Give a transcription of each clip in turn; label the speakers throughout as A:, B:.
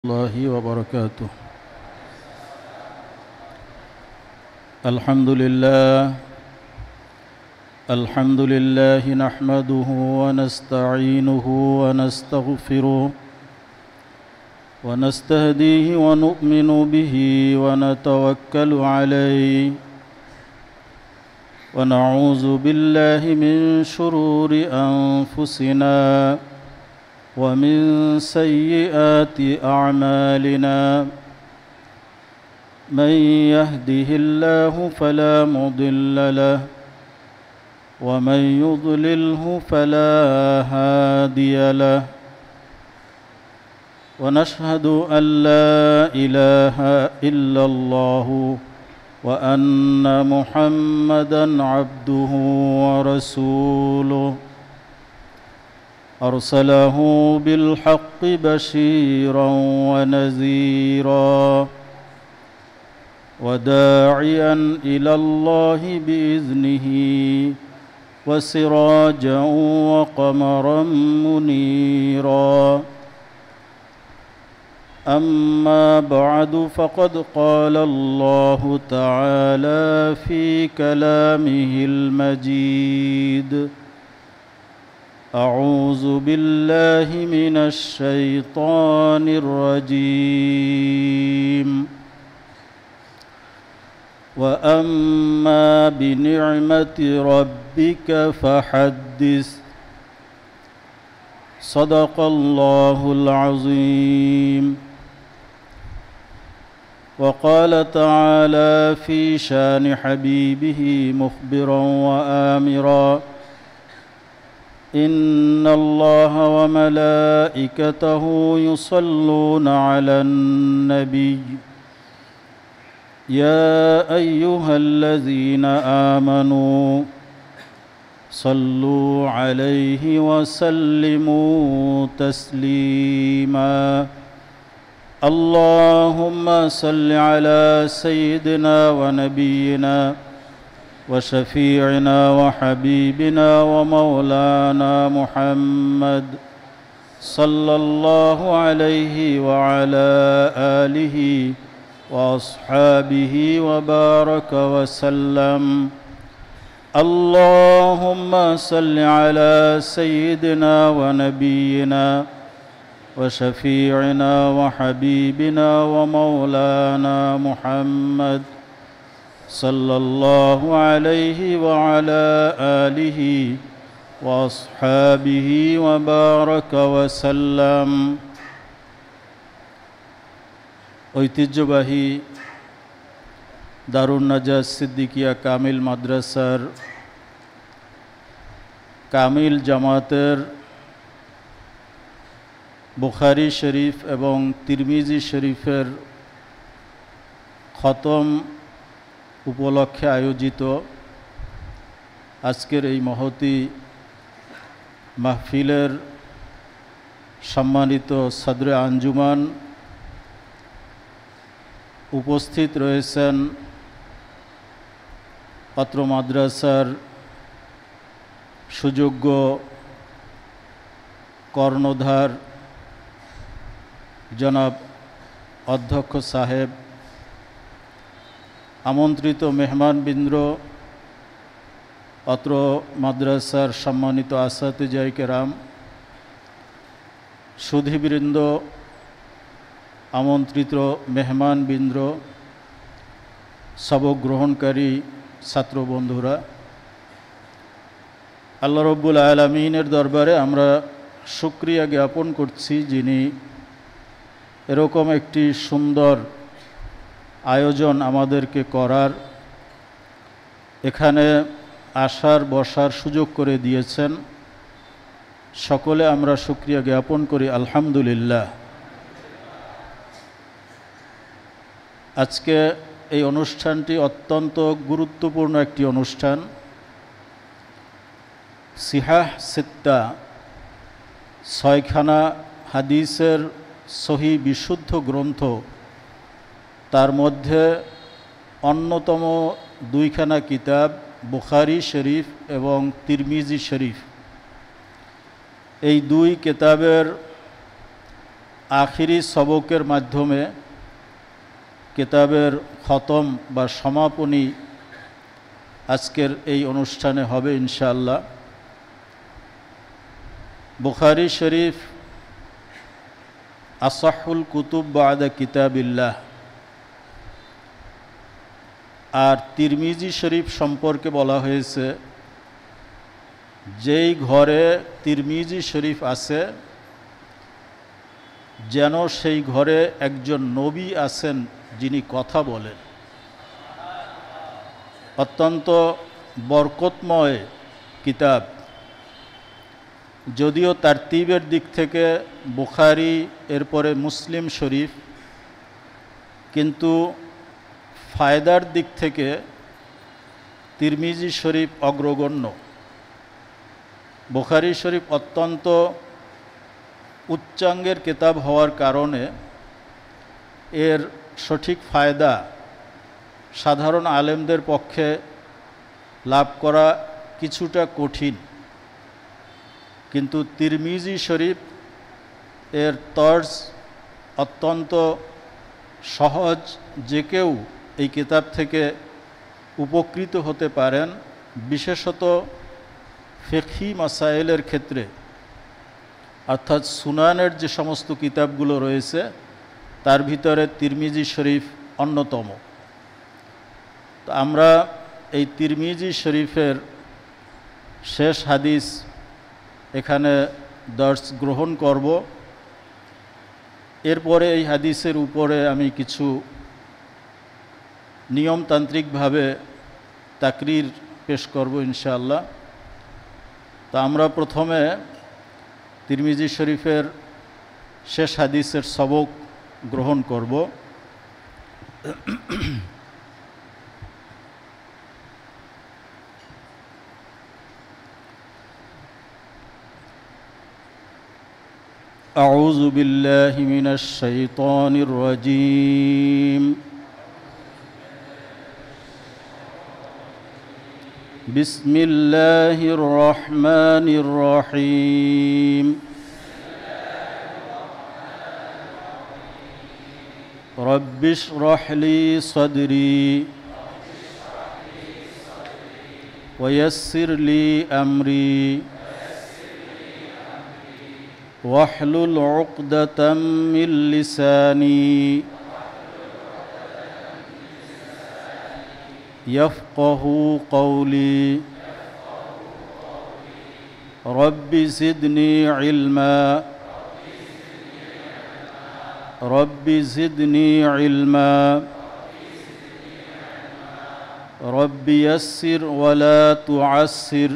A: الله وبركاته. الحمد لله نحمده ونستعينه ونستغفره ونستهديه ونؤمن به ونتوكل عليه ونعوذ بالله من شرور أنفسنا ومن سيئات أعمالنا. من يهده الله فلا مضل له ومن يضلله فلا هادي له. ونشهد أن لا إله إلا الله وأن محمدًا عبده ورسوله أرسله بالحق بشيرا ونذيرا وداعيا إلى الله بإذنه وسراجا وقمرا منيرا. أما بعد فقد قال الله تعالى في كلامه المجيد: أعوذ بالله من الشيطان الرجيم. وأما بنعمة ربك فحدث. صدق الله العظيم. وقال تعالى في شان حبيبه مخبرا وآمرا: إن الله وملائكته يصلون على النبي يا أيها الذين آمنوا صلوا عليه وسلموا تسليما. اللهم صل على سيدنا ونبينا وشفيعنا وحبيبنا ومولانا محمد صلى الله عليه وعلى آله وأصحابه وبارك وسلم. اللهم صل على سيدنا ونبينا وشفيعنا وحبيبنا ومولانا محمد صلى الله عليه وعلى آله وأصحابه وبارك وسلم. ঐতিহ্যবাহী দারুন নাজাত সিদ্দিকিয়া কামিল মাদ্রাসার কামিল জামাতের বুখারী শরীফ এবং তিরমিজি শরীফের খতম উপলক্ষে আয়োজিত আজকের এই মহতী মাহফিলের সম্মানিত সদরে আঞ্জুমান, উপস্থিত রয়েছেন অত্র মাদ্রাসার সুযোগ্য কর্ণধার জনাব অধ্যক্ষ সাহেব, আমন্ত্রিত মেহমানবৃন্দ, অত্র মাদ্রাসার সম্মানিত আসাতিজায়ে কেরাম, সুধীবৃন্দ, আমন্ত্রিত মেহমানবৃন্দ, সবক গ্রহণকারী ছাত্র বন্ধুরা, আল্লাহ রব্বুল আলামিনের দরবারে আমরা শুকরিয়া জ্ঞাপন করছি, যিনি এরকম একটি সুন্দর আয়োজন আমাদেরকে করার, এখানে আসার বসার সুযোগ করে দিয়েছেন। সকলে আমরা শুকরিয়া জ্ঞাপন করি আলহামদুলিল্লাহ। আজকে এই অনুষ্ঠানটি অত্যন্ত গুরুত্বপূর্ণ একটি অনুষ্ঠান। সিহাহ সিত্তা, ছয়খানা হাদিসের সহি বিশুদ্ধ গ্রন্থ, তার মধ্যে অন্যতম দুইখানা কিতাব বুখারী শরীফ এবং তিরমিজি শরীফ। এই দুই কিতাবের আখিরি সবকের মাধ্যমে কিতাবের খতম বা সমাপনী আজকের এই অনুষ্ঠানে হবে ইনশাআল্লাহ। বুখারী শরীফ আসাহুল কুতুব বা'দা কিতাবিল্লাহ, আর তিরমিজি শরীফ সম্পর্কে বলা হয়েছে যেই ঘরে তিরমিজি শরীফ আছে যেন সেই ঘরে একজন নবী আছেন যিনি কথা বলেন। অত্যন্ত বরকতময় কিতাব। যদিও তারতিবের দিক থেকে বুখারী এরপরে মুসলিম শরীফ, কিন্তু ফায়দার দিক থেকে তিরমিজি শরীফ অগ্রগণ্য। বুখারী শরীফ অত্যন্ত উচ্চাঙ্গের কিতাব হওয়ার কারণে এর সঠিক ফায়দা সাধারণ আলেমদের পক্ষে লাভ করা কিছুটা কঠিন, কিন্তু তিরমিজি শরীফ এর তর্জ অত্যন্ত সহজ, যে কেউ এই কিতাব থেকে উপকৃত হতে পারেন। বিশেষত ফিকহি মাসাইলের ক্ষেত্রে, অর্থাৎ সুনানের যে সমস্ত কিতাবগুলো রয়েছে তার ভিতরে তিরমিজি শরীফ অন্যতম। তো আমরা এই তিরমিজি শরীফের শেষ হাদিস এখানে দর্স গ্রহণ করব। এরপরে এই হাদিসের উপরে আমি কিছু নিয়মতান্ত্রিকভাবে তাকরির পেশ করব ইনশাআল্লাহ। তো আমরা প্রথমে তিরমিজি শরীফের শেষ হাদিসের সবক গ্রহণ করব। আউযু বিল্লাহি মিনাশ শাইতানির রাজীম। বিসমিল্লাহির রহমানির রহিম। রব্বি ইশরাহ লি সাদরি ওয়া ইয়াসসির লি আমরি واحلل عقدة من لساني يفقهوا قولي رب زدني علما رب زدني علما رب يسر ولا تعسر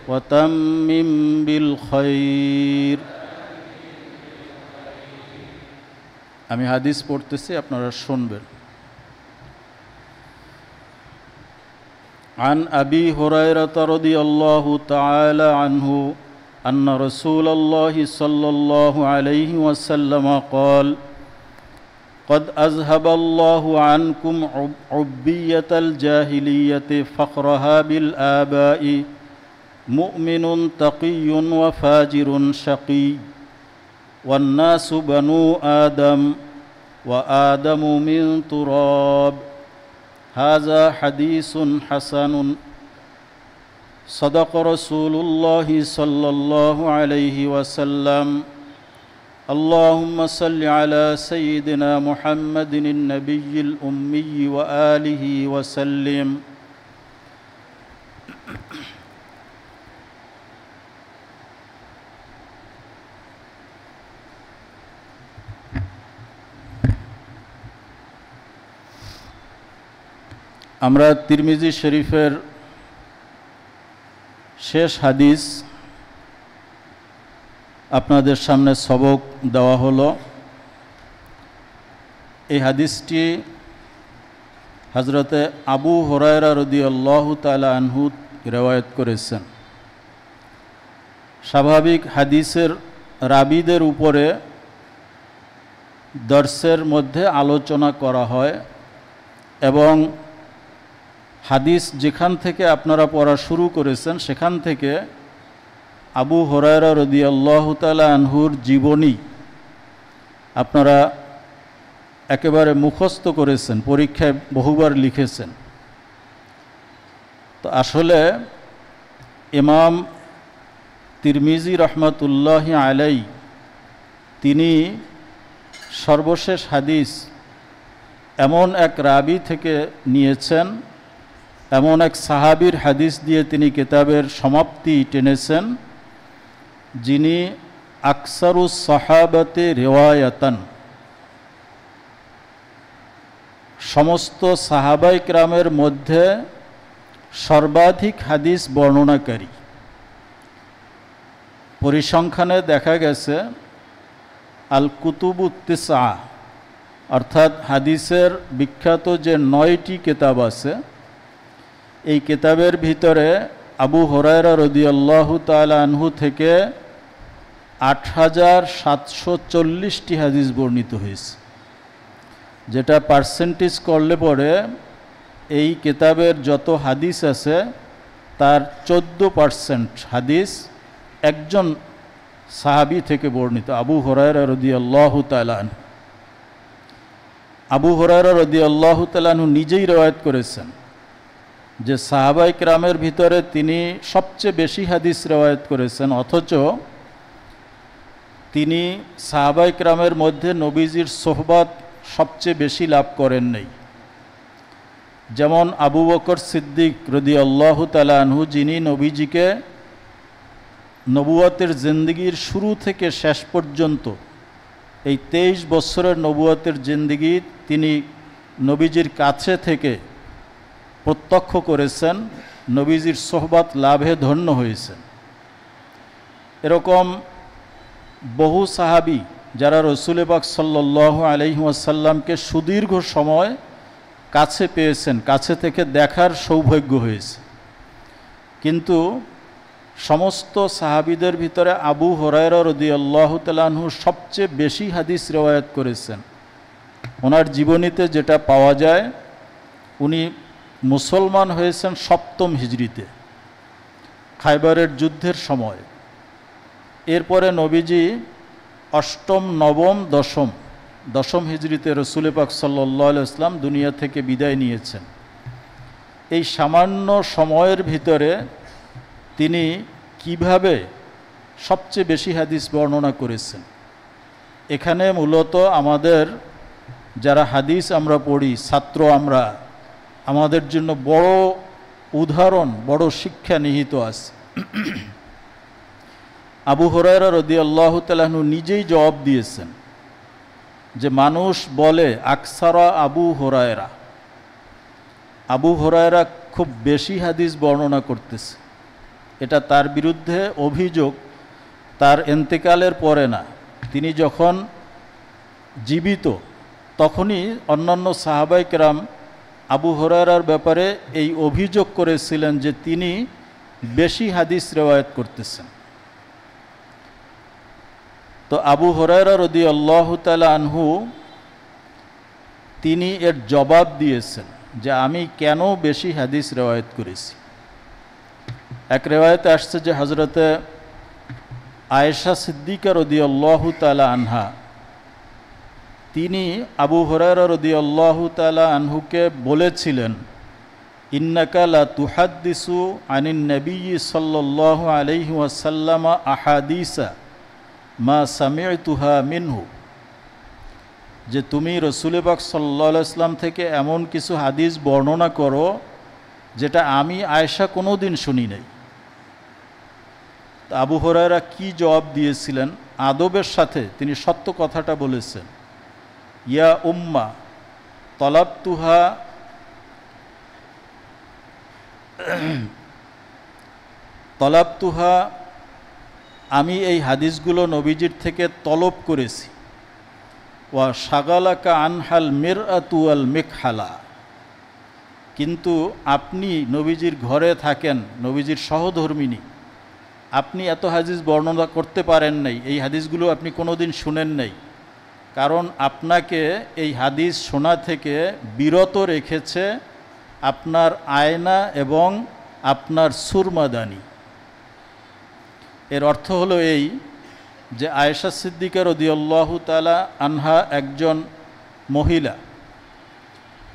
A: وتمم بالخير। আমি হাদিস পড়তেছি, আপনারা শুনবেন। عن أبي هريرة رضي الله تعالى عنه أن رسول الله صلى الله عليه وسلم قال قد أذهب الله عنكم عبية الجاهلية فخرها بالآباء مؤمن تقي وفاجر شقي والناس بنو آدم وآدم من تراب هذا حديث حسن صدق رسول الله صلى الله عليه وسلم اللهم صل على سيدنا محمد النبي الأمي وآله وسلم। আমরা তিরমিজি শরীফের শেষ হাদিস আপনাদের সামনে সবক দেওয়া হলো। এই হাদিসটি হযরতে আবু হুরায়রা রাদিয়াল্লাহু তাআলা আনহু রিওয়ায়াত করেছেন। স্বাভাবিক হাদিসের রাবীদের উপরে দর্সের মধ্যে আলোচনা করা হয় এবং হাদিস যেখান থেকে আপনারা পড়া শুরু করেছেন সেখান থেকে আবু হুরায়রা রাদিয়াল্লাহু তাআলা আনহুর জীবনী আপনারা একেবারে মুখস্থ করেছেন, পরীক্ষায় বহুবার লিখেছেন। তো আসলে ইমাম তিরমিজি রহমতুল্লাহি আলাই তিনি সর্বশেষ হাদিস এমন এক রাবি থেকে নিয়েছেন, এমন এক সাহাবীর হাদিস দিয়ে তিনি কিতাবের সমাপ্তি টেনেছেন, যিনি আকসারুস সাহাবাতে রিওয়ায়াতান, সমস্ত সাহাবায়ে কেরামের মধ্যে সর্বাধিক হাদিস বর্ণনাকারী। পরিসংখ্যানে দেখা গেছে আল কুতুবুত তিসআ, অর্থাৎ হাদিসের বিখ্যাত যে 9টি কিতাব আছে, এই কিতাবের ভিতরে আবু হুরায়রা রাদিয়াল্লাহু তাআলা আনহু থেকে 8740টি হাদিস বর্ণিত হয়েছে, যেটা পার্সেন্টেজ করলে পরে এই কিতাবের যত হাদিস আছে তার 14% হাদিস একজন সাহাবী থেকে বর্ণিত, আবু হুরায়রা রাদিয়াল্লাহু তাআলা আনহু। আবু হুরায়রা রাদিয়াল্লাহু তাআলা আনহু নিজেই রওয়ায়াত করেছেন যে সাহাবায়ে কেরামের ভিতরে তিনি সবচেয়ে বেশি হাদিস রওয়ায়াত করেছেন, অথচ তিনি সাহাবায়ে কেরামের মধ্যে নবীজির সোহবত সবচেয়ে বেশি লাভ করেন নাই। যেমন আবু বকর সিদ্দিক রাদিয়াল্লাহু তাআলা আনহু, যিনি নবীজিকে নবুয়তের জিন্দেগির শুরু থেকে শেষ পর্যন্ত এই 23 বছরের নবুয়তের জিন্দেগি তিনি নবীজির কাছে থেকে প্রত্যক্ষ করেছেন, নবীজির সোহবত লাভে ধন্য হয়েছেন। এরকম বহু সাহাবী যারা রসুল পাক সাল্লাল্লাহু আলাইহি ওয়াসাল্লামকে সুদীর্ঘ সময় কাছে পেয়েছেন, কাছে থেকে দেখার সৌভাগ্য হয়েছে, কিন্তু সমস্ত সাহাবীদের ভিতরে আবু হুরায়রা রাদিয়াল্লাহু তাআলা আনহু সবচেয়ে বেশি হাদিস রওয়ায়াত করেছেন। ওনার জীবনীতে যেটা পাওয়া যায়, উনি মুসলমান হয়েছেন 7ম হিজরিতে, খায়বারের যুদ্ধের সময়। এরপরে নবীজি 8ম, 9ম, 10ম হিজরিতে রসুল পাক সাল্লাল্লাহু আলাইহি ওয়াসাল্লাম দুনিয়া থেকে বিদায় নিয়েছেন। এই সামান্য সময়ের ভিতরে তিনি কিভাবে সবচেয়ে বেশি হাদিস বর্ণনা করেছেন, এখানে মূলত আমাদের যারা হাদিস আমরা পড়ি, ছাত্র আমরা, আমাদের জন্য বড় উদাহরণ, বড় শিক্ষা নিহিত আছে। আবু হুরায়রা রাদিয়াল্লাহু তাআলা আনহু নিজেই জবাব দিয়েছেন যে মানুষ বলে আকসারা আবু হুরায়রা, আবু হুরায়রা খুব বেশি হাদিস বর্ণনা করতেছে। এটা তার বিরুদ্ধে অভিযোগ তার ইন্তেকালের পরে না, তিনি যখন জীবিত তখনই অন্যান্য সাহাবায়ে কেরাম আবু হুরায়রার ব্যাপারে এই অভিযোগ করেছিলেন যে তিনি বেশি হাদিস রওয়ায়াত করতেছেন। তো আবু হুরায়রা রাদিয়াল্লাহু তাআলা আনহু তিনি এর জবাব দিয়েছেন যে আমি কেন বেশি হাদিস রওয়ায়াত করেছি। এক রিওয়ায়াতে আসছে যে হযরতে আয়েশা সিদ্দিকা রাদিয়াল্লাহু তাআলা আনহা তিনি আবু হুরায়রা রাদিয়াল্লাহু তাআলা আনহুকে বলেছিলেন, ইন্নাকা লা তুহাদ্দিসু আনিন নবিয়্যি সাল্লাল্লাহু আলাইহি ওয়াসাল্লাম আহাদিসা মা সামি'তুহা মিনহু, যে তুমি রসুল পাক সাল্লাল্লাহু আলাইহি ওয়াসাল্লাম থেকে এমন কিছু হাদিস বর্ণনা করো যেটা আমি আয়েশা কোনোদিন শুনি নাই। আবু হুরায়রা কি জবাব দিয়েছিলেন, আদবের সাথে তিনি সত্য কথাটা বলেছেন, ইয়া উম্মা তলাবতুহা তলাবতুহা, আমি এই হাদিসগুলো নবীজির থেকে তলব করেছি। ওয়া শাগালাকা আনহাল মিরআতু ওয়াল মিকহালা, কিন্তু আপনি নবীজির ঘরে থাকেন, নবীজির সহধর্মিনী, আপনি এত হাদিস বর্ণনা করতে পারেন নাই, এই হাদিসগুলো আপনি কোনোদিন শুনেন নাই, কারণ আপনাকে এই হাদিস শোনা থেকে বিরত রেখেছে আপনার আয়না এবং আপনার সুরমাদানি। এর অর্থ হলো এই যে আয়েশা সিদ্দিকা রাদিয়াল্লাহু তাআলা আনহা একজন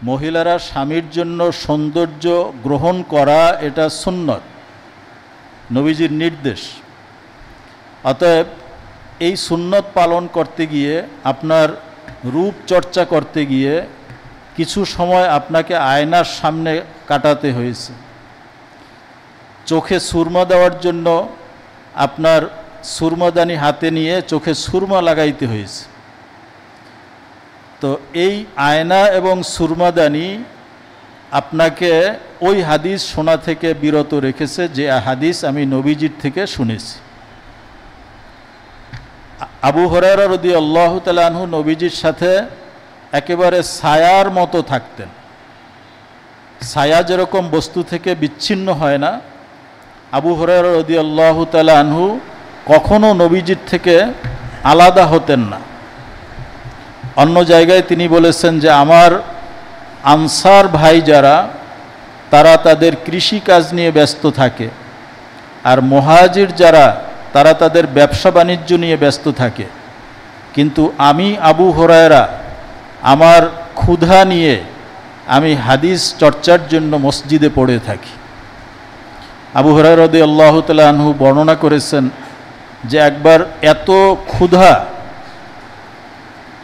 A: মহিলারা স্বামীর জন্য সৌন্দর্য গ্রহণ করা এটা সুন্নত, নবীজির নির্দেশ। অতএব এই সুন্নত পালন করতে গিয়ে, আপনার রূপ চর্চা করতে গিয়ে কিছু সময় আপনাকে আয়নার সামনে কাটাতে হয়েছে। চোখে সুরমা দেওয়ার জন্য আপনার সুরমাদানি হাতে নিয়ে চোখে সুরমা লাগাইতে হয়েছে। তো এই আয়না এবং সুরমাদানি আপনাকে ওই হাদিস শোনা থেকে বিরত রেখেছে যে হাদিস আমি নবীজির থেকে শুনেছি। আবু হুরায়রা রাদিয়াল্লাহু তাআলা আনহু নবীজির সাথে একেবারে ছায়ার মতো থাকতেন। ছায়া যেরকম বস্তু থেকে বিচ্ছিন্ন হয় না, আবু হুরায়রা রাদিয়াল্লাহু তাআলা আনহু কখনো নবীজির থেকে আলাদা হতেন না। অন্য জায়গায় তিনি বলেছেন যে আমার আনসার ভাই যারা, তারা তাদের কৃষি কাজ নিয়ে ব্যস্ত থাকে, আর মুহাজির যারা তারা তাদের ব্যবসা বাণিজ্য নিয়ে ব্যস্ত থাকে, কিন্তু আমি আবু হুরায়রা আমার ক্ষুধা নিয়ে আমি হাদিস চর্চার জন্য মসজিদে পড়ে থাকি। আবু হুরায়রা রাদিয়াল্লাহু তাআলা আনহু বর্ণনা করেছেন যে একবার এত ক্ষুধা,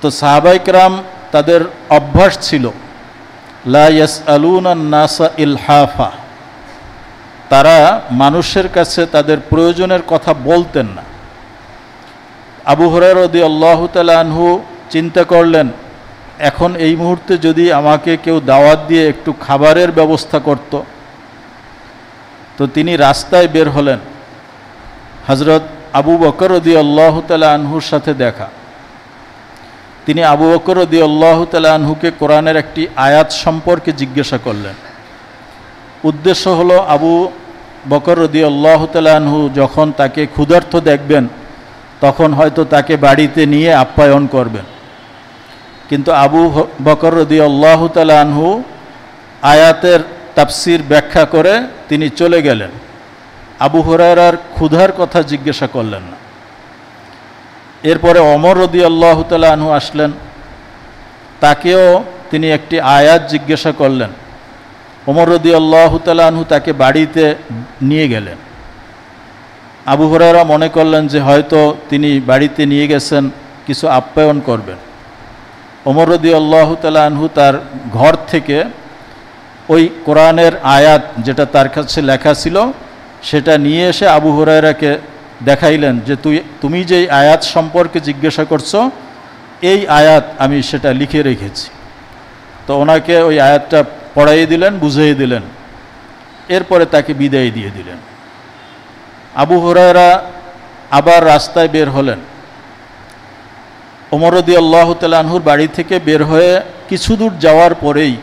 A: তো সাহাবায়ে কেরাম তাদের অভ্যাস ছিল লা ইয়াসআলুনা নাসা ইলহাফা, তারা মানুষের কাছে তাদের প্রয়োজনের কথা বলতেন না। আবু হুরায়রা রাদিয়াল্লাহু তাআলা আনহু চিন্তা করলেন, এখন এই মুহূর্তে যদি আমাকে কেউ দাওয়াত দিয়ে একটু খাবারের ব্যবস্থা করত। তো তিনি রাস্তায় বের হলেন। হযরত আবু বকর রাদিয়াল্লাহু তাআলা আনহুর সাথে দেখা। তিনি আবু বকর রাদিয়াল্লাহু তাআলা আনহুকে কোরআনের একটি আয়াত সম্পর্কে জিজ্ঞাসা করলেন। উদ্দেশ্য হলো আবু বকর রাদিয়াল্লাহু তাআলা আনহু যখন তাকে ক্ষুধার্ত দেখবেন তখন হয়তো তাকে বাড়িতে নিয়ে আপ্যায়ন করবেন। কিন্তু আবু বকর রাদিয়াল্লাহু তাআলা আনহু আয়াতের তাফসীর ব্যাখ্যা করে তিনি চলে গেলেন। আবু হুরায়রার ক্ষুধার কথা জিজ্ঞাসা করলেন না। এরপরে ওমর রাদিয়াল্লাহু তাআলা আনহু আসলেন, তাকেও তিনি একটি আয়াত জিজ্ঞাসা করলেন। ওমর রাদিয়াল্লাহু তাআলা আনহু তাকে বাড়িতে নিয়ে গেলেন। আবু হুরায়রা মনে করলেন যে হয়তো তিনি বাড়িতে নিয়ে গেছেন কিছু আপ্যায়ন করবেন। ওমর রাদিয়াল্লাহু তাআলা আনহু তার ঘর থেকে ওই কোরআনের আয়াত যেটা তার কাছে লেখা ছিল সেটা নিয়ে এসে আবু হুরায়রাকে দেখাইলেন যে তুমি যেই আয়াত সম্পর্কে জিজ্ঞাসা করছো, এই আয়াত আমি সেটা লিখে রেখেছি। তো ওনাকে ওই আয়াতটা পড়াইয়ে দিলেন, বুঝিয়ে দিলেন, এরপরে তাকে বিদায় দিয়ে দিলেন। আবু হুরায়রা আবার রাস্তায় বের হলেন। ওমর রাদিয়াল্লাহু তাআলা আনহুর বাড়ি থেকে বের হয়ে কিছু দূর যাওয়ার পরেই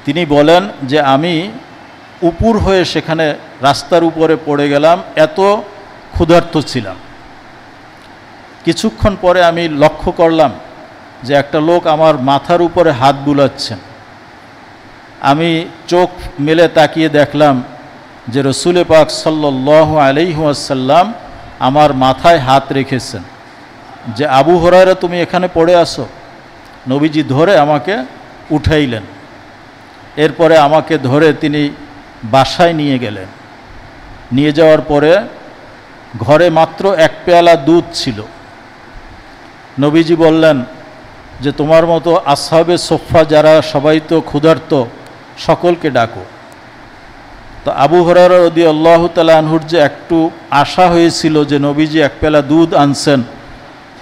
A: তিনি বলেন যে আমি উপর হয়ে সেখানে রাস্তার উপরে পড়ে গেলাম, এত ক্ষুধার্ত ছিলাম। কিছুক্ষণ পরে আমি লক্ষ্য করলাম যে একটা লোক আমার মাথার উপরে হাত বুলাচ্ছেন। আমি চোখ মেলে তাকিয়ে দেখলাম যে রাসূল পাক সাল্লাল্লাহু আলাইহি ওয়াসাল্লাম আমার মাথায় হাত রেখেছেন, যে আবু হুরায়রা তুমি এখানে পড়ে আসো। নবীজি ধরে আমাকে উঠাইলেন। এরপরে আমাকে ধরে তিনি বাসায় নিয়ে গেলেন। নিয়ে যাওয়ার পরে ঘরে মাত্র এক পেয়ালা দুধ ছিল। নবীজি বললেন যে তোমার মতো আসহাবে সোফা যারা সবাই তো ক্ষুধার্ত, সকলকে ডাকো। তো আবু হুরায়রা রাদিয়াল্লাহু তাআলা আনহুর যে একটু আশা হয়েছিল যে নবীজি এক পেয়ালা দুধ আনছেন,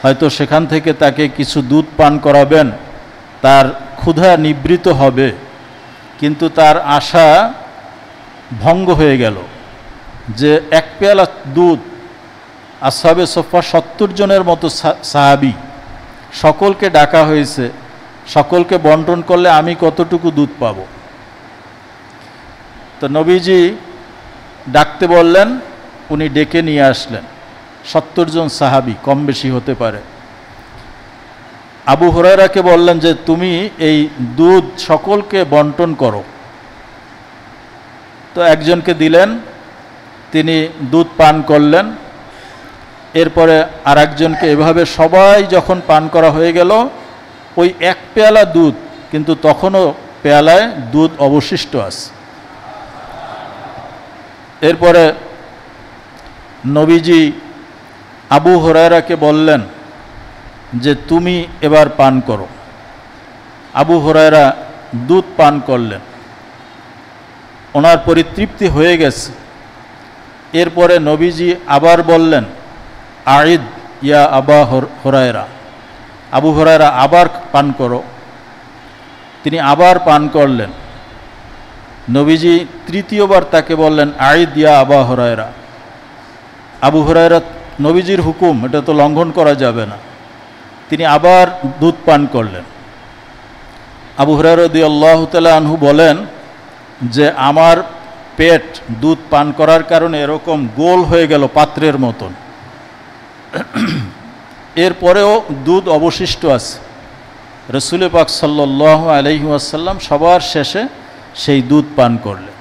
A: হয়তো সেখান থেকে তাকে কিছু দুধ পান করাবেন, তার ক্ষুধা নিবৃত হবে, কিন্তু তার আশা ভঙ্গ হয়ে গেল। যে এক পেয়ালা দুধ, আসহাবে সোফা 70 জনের মতো সাহাবী, সকলকে ডাকা হয়েছে, সকলকে বন্টন করলে আমি কতটুকু দুধ পাব? তো নবীজি ডাকতে বললেন, উনি ডেকে নিয়ে আসলেন। 70 জন সাহাবী, কম বেশি হতে পারে। আবু হুরায়রাকে বললেন যে তুমি এই দুধ সকলকে বন্টন করো। তো একজনকে দিলেন, তিনি দুধ পান করলেন। এরপরে আর একজনকে, এভাবে সবাই যখন পান করা হয়ে গেল, ওই এক পেয়ালা দুধ, কিন্তু তখনও পেয়ালায় দুধ অবশিষ্ট আছে। এরপরে নবীজি আবু হুরায়রাকে বললেন যে তুমি এবার পান করো। আবু হুরায়রা দুধ পান করলেন, ওনার পরিতৃপ্তি হয়ে গেছে। এরপরে নবীজি আবার বললেন, আইদ ইয়া আবা হুরায়রা, আবু হুরায়রা আবার পান করো। তিনি আবার পান করলেন। নবীজি তৃতীয়বার তাকে বললেন, আইদ ইয়া আবা হুরায়রা। আবু হুরায়রা, নবীজির হুকুম, এটা তো লঙ্ঘন করা যাবে না, তিনি আবার দুধ পান করলেন। আবু হুরায়রা রাদিয়াল্লাহু তাআলা আনহু বলেন যে আমার পেট দুধ পান করার কারণে এরকম গোল হয়ে গেল পাত্রের মতন। এরপরেও দুধ অবশিষ্ট আছে। রাসূল পাক সাল্লাল্লাহু আলাইহি ওয়াসাল্লাম সবার শেষে সেই দুধ পান করলেন।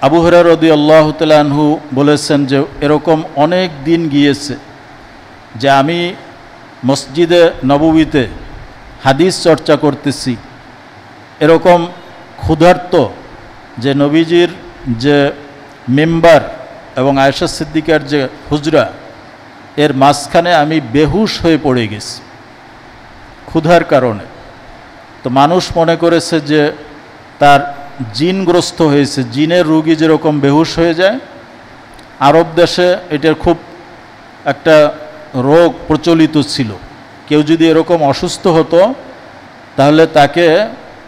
A: আবু হুরায়রা রাদিয়াল্লাহু তাআলা আনহু বলেছেন যে এরকম অনেক দিন গিয়েছে যে আমি মসজিদে নববীতে হাদিস চর্চা করতেছি, এরকম ক্ষুধার্ত যে নবীজির যে মেম্বার এবং আয়েশা সিদ্দিকার যে হুজরা, এর মাঝখানে আমি বেহুশ হয়ে পড়ে গেছি ক্ষুধার কারণে। তো মানুষ মনে করেছে যে তার জিনগ্রস্ত হয়েছে, জিনের রোগী যেরকম বেহুশ হয়ে যায়। আরব দেশে এটার খুব একটা রোগ প্রচলিত ছিল, কেউ যদি এরকম অসুস্থ হতো তাহলে তাকে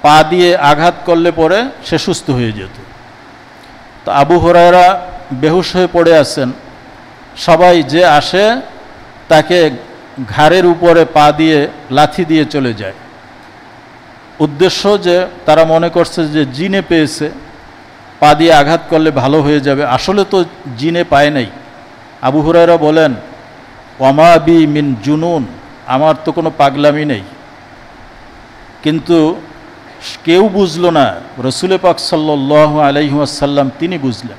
A: পা দিয়ে আঘাত করলে পরে সে সুস্থ হয়ে যেত। তো আবু হুরায়রা বেহুশ হয়ে পড়ে আছেন, সবাই যে আসে তাকে ঘাড়ের উপরে পা দিয়ে লাথি দিয়ে চলে যায়। উদ্দেশ্য যে তারা মনে করছে যে জিনে পেয়েছে, পা দিয়ে আঘাত করলে ভালো হয়ে যাবে। আসলে তো জিনে পায় নাই। আবু হুরায়রা বলেন, ওয়ামা বি মিন জুনুন, আমার তো কোনো পাগলামি নেই। কিন্তু কেউ বুঝলো না, রাসূল পাক সাল্লাল্লাহু আলাইহি ওয়াসাল্লাম তিনি বুঝলেন।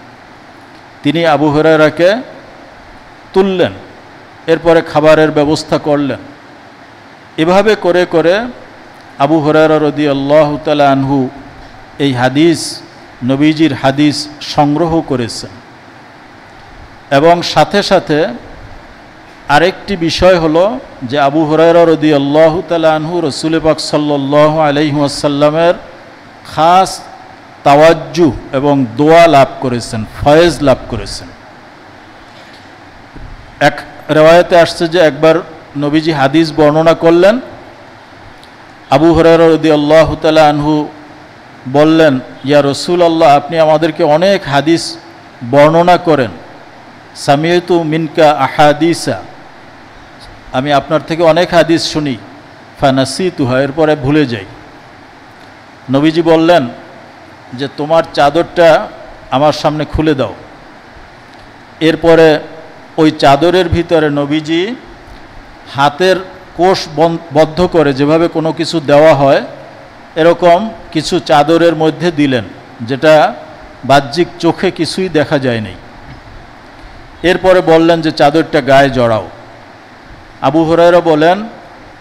A: তিনি আবু হুরায়রাকে তুললেন, এরপরে খাবারের ব্যবস্থা করলেন। এভাবে করে করে আবু হুরায়রা রাদিয়াল্লাহু তাআলা আনহু এই হাদিস, নবীজির হাদিস সংগ্রহ করেছেন। এবং সাথে সাথে আরেকটি বিষয় হলো যে আবু হুরায়রা রাদিয়াল্লাহু তাআলা আনহু রাসূল পাক সাল্লাল্লাহু আলাইহি ওয়াসাল্লামের খাস তাওয়াজ্জু এবং দোয়া লাভ করেছেন, ফয়েজ লাভ করেছেন। এক রিওয়ায়াতে আসছে যে একবার নবীজি হাদিস বর্ণনা করলেন, আবু হুরায়রা রাদিয়াল্লাহু তাআলা আনহু বললেন, ইয়া রাসূলুল্লাহ, আপনি আমাদেরকে অনেক হাদিস বর্ণনা করেন, সামিয়তু মিনকা আহাদিসা, আমি আপনার থেকে অনেক হাদিস শুনি, ফানাসিতুহা, এরপরে ভুলে যাই। নবীজি বললেন যে তোমার চাদরটা আমার সামনে খুলে দাও। এরপরে ওই চাদরের ভিতরে নবীজি হাতের কোষ বদ্ধ করে, যেভাবে কোনো কিছু দেওয়া হয় এরকম কিছু চাদরের মধ্যে দিলেন, যেটা বাহ্যিক চোখে কিছুই দেখা যায় নাই। এরপরে বললেন যে চাদরটা গায়ে জড়াও। আবু হুরায়রা বলেন,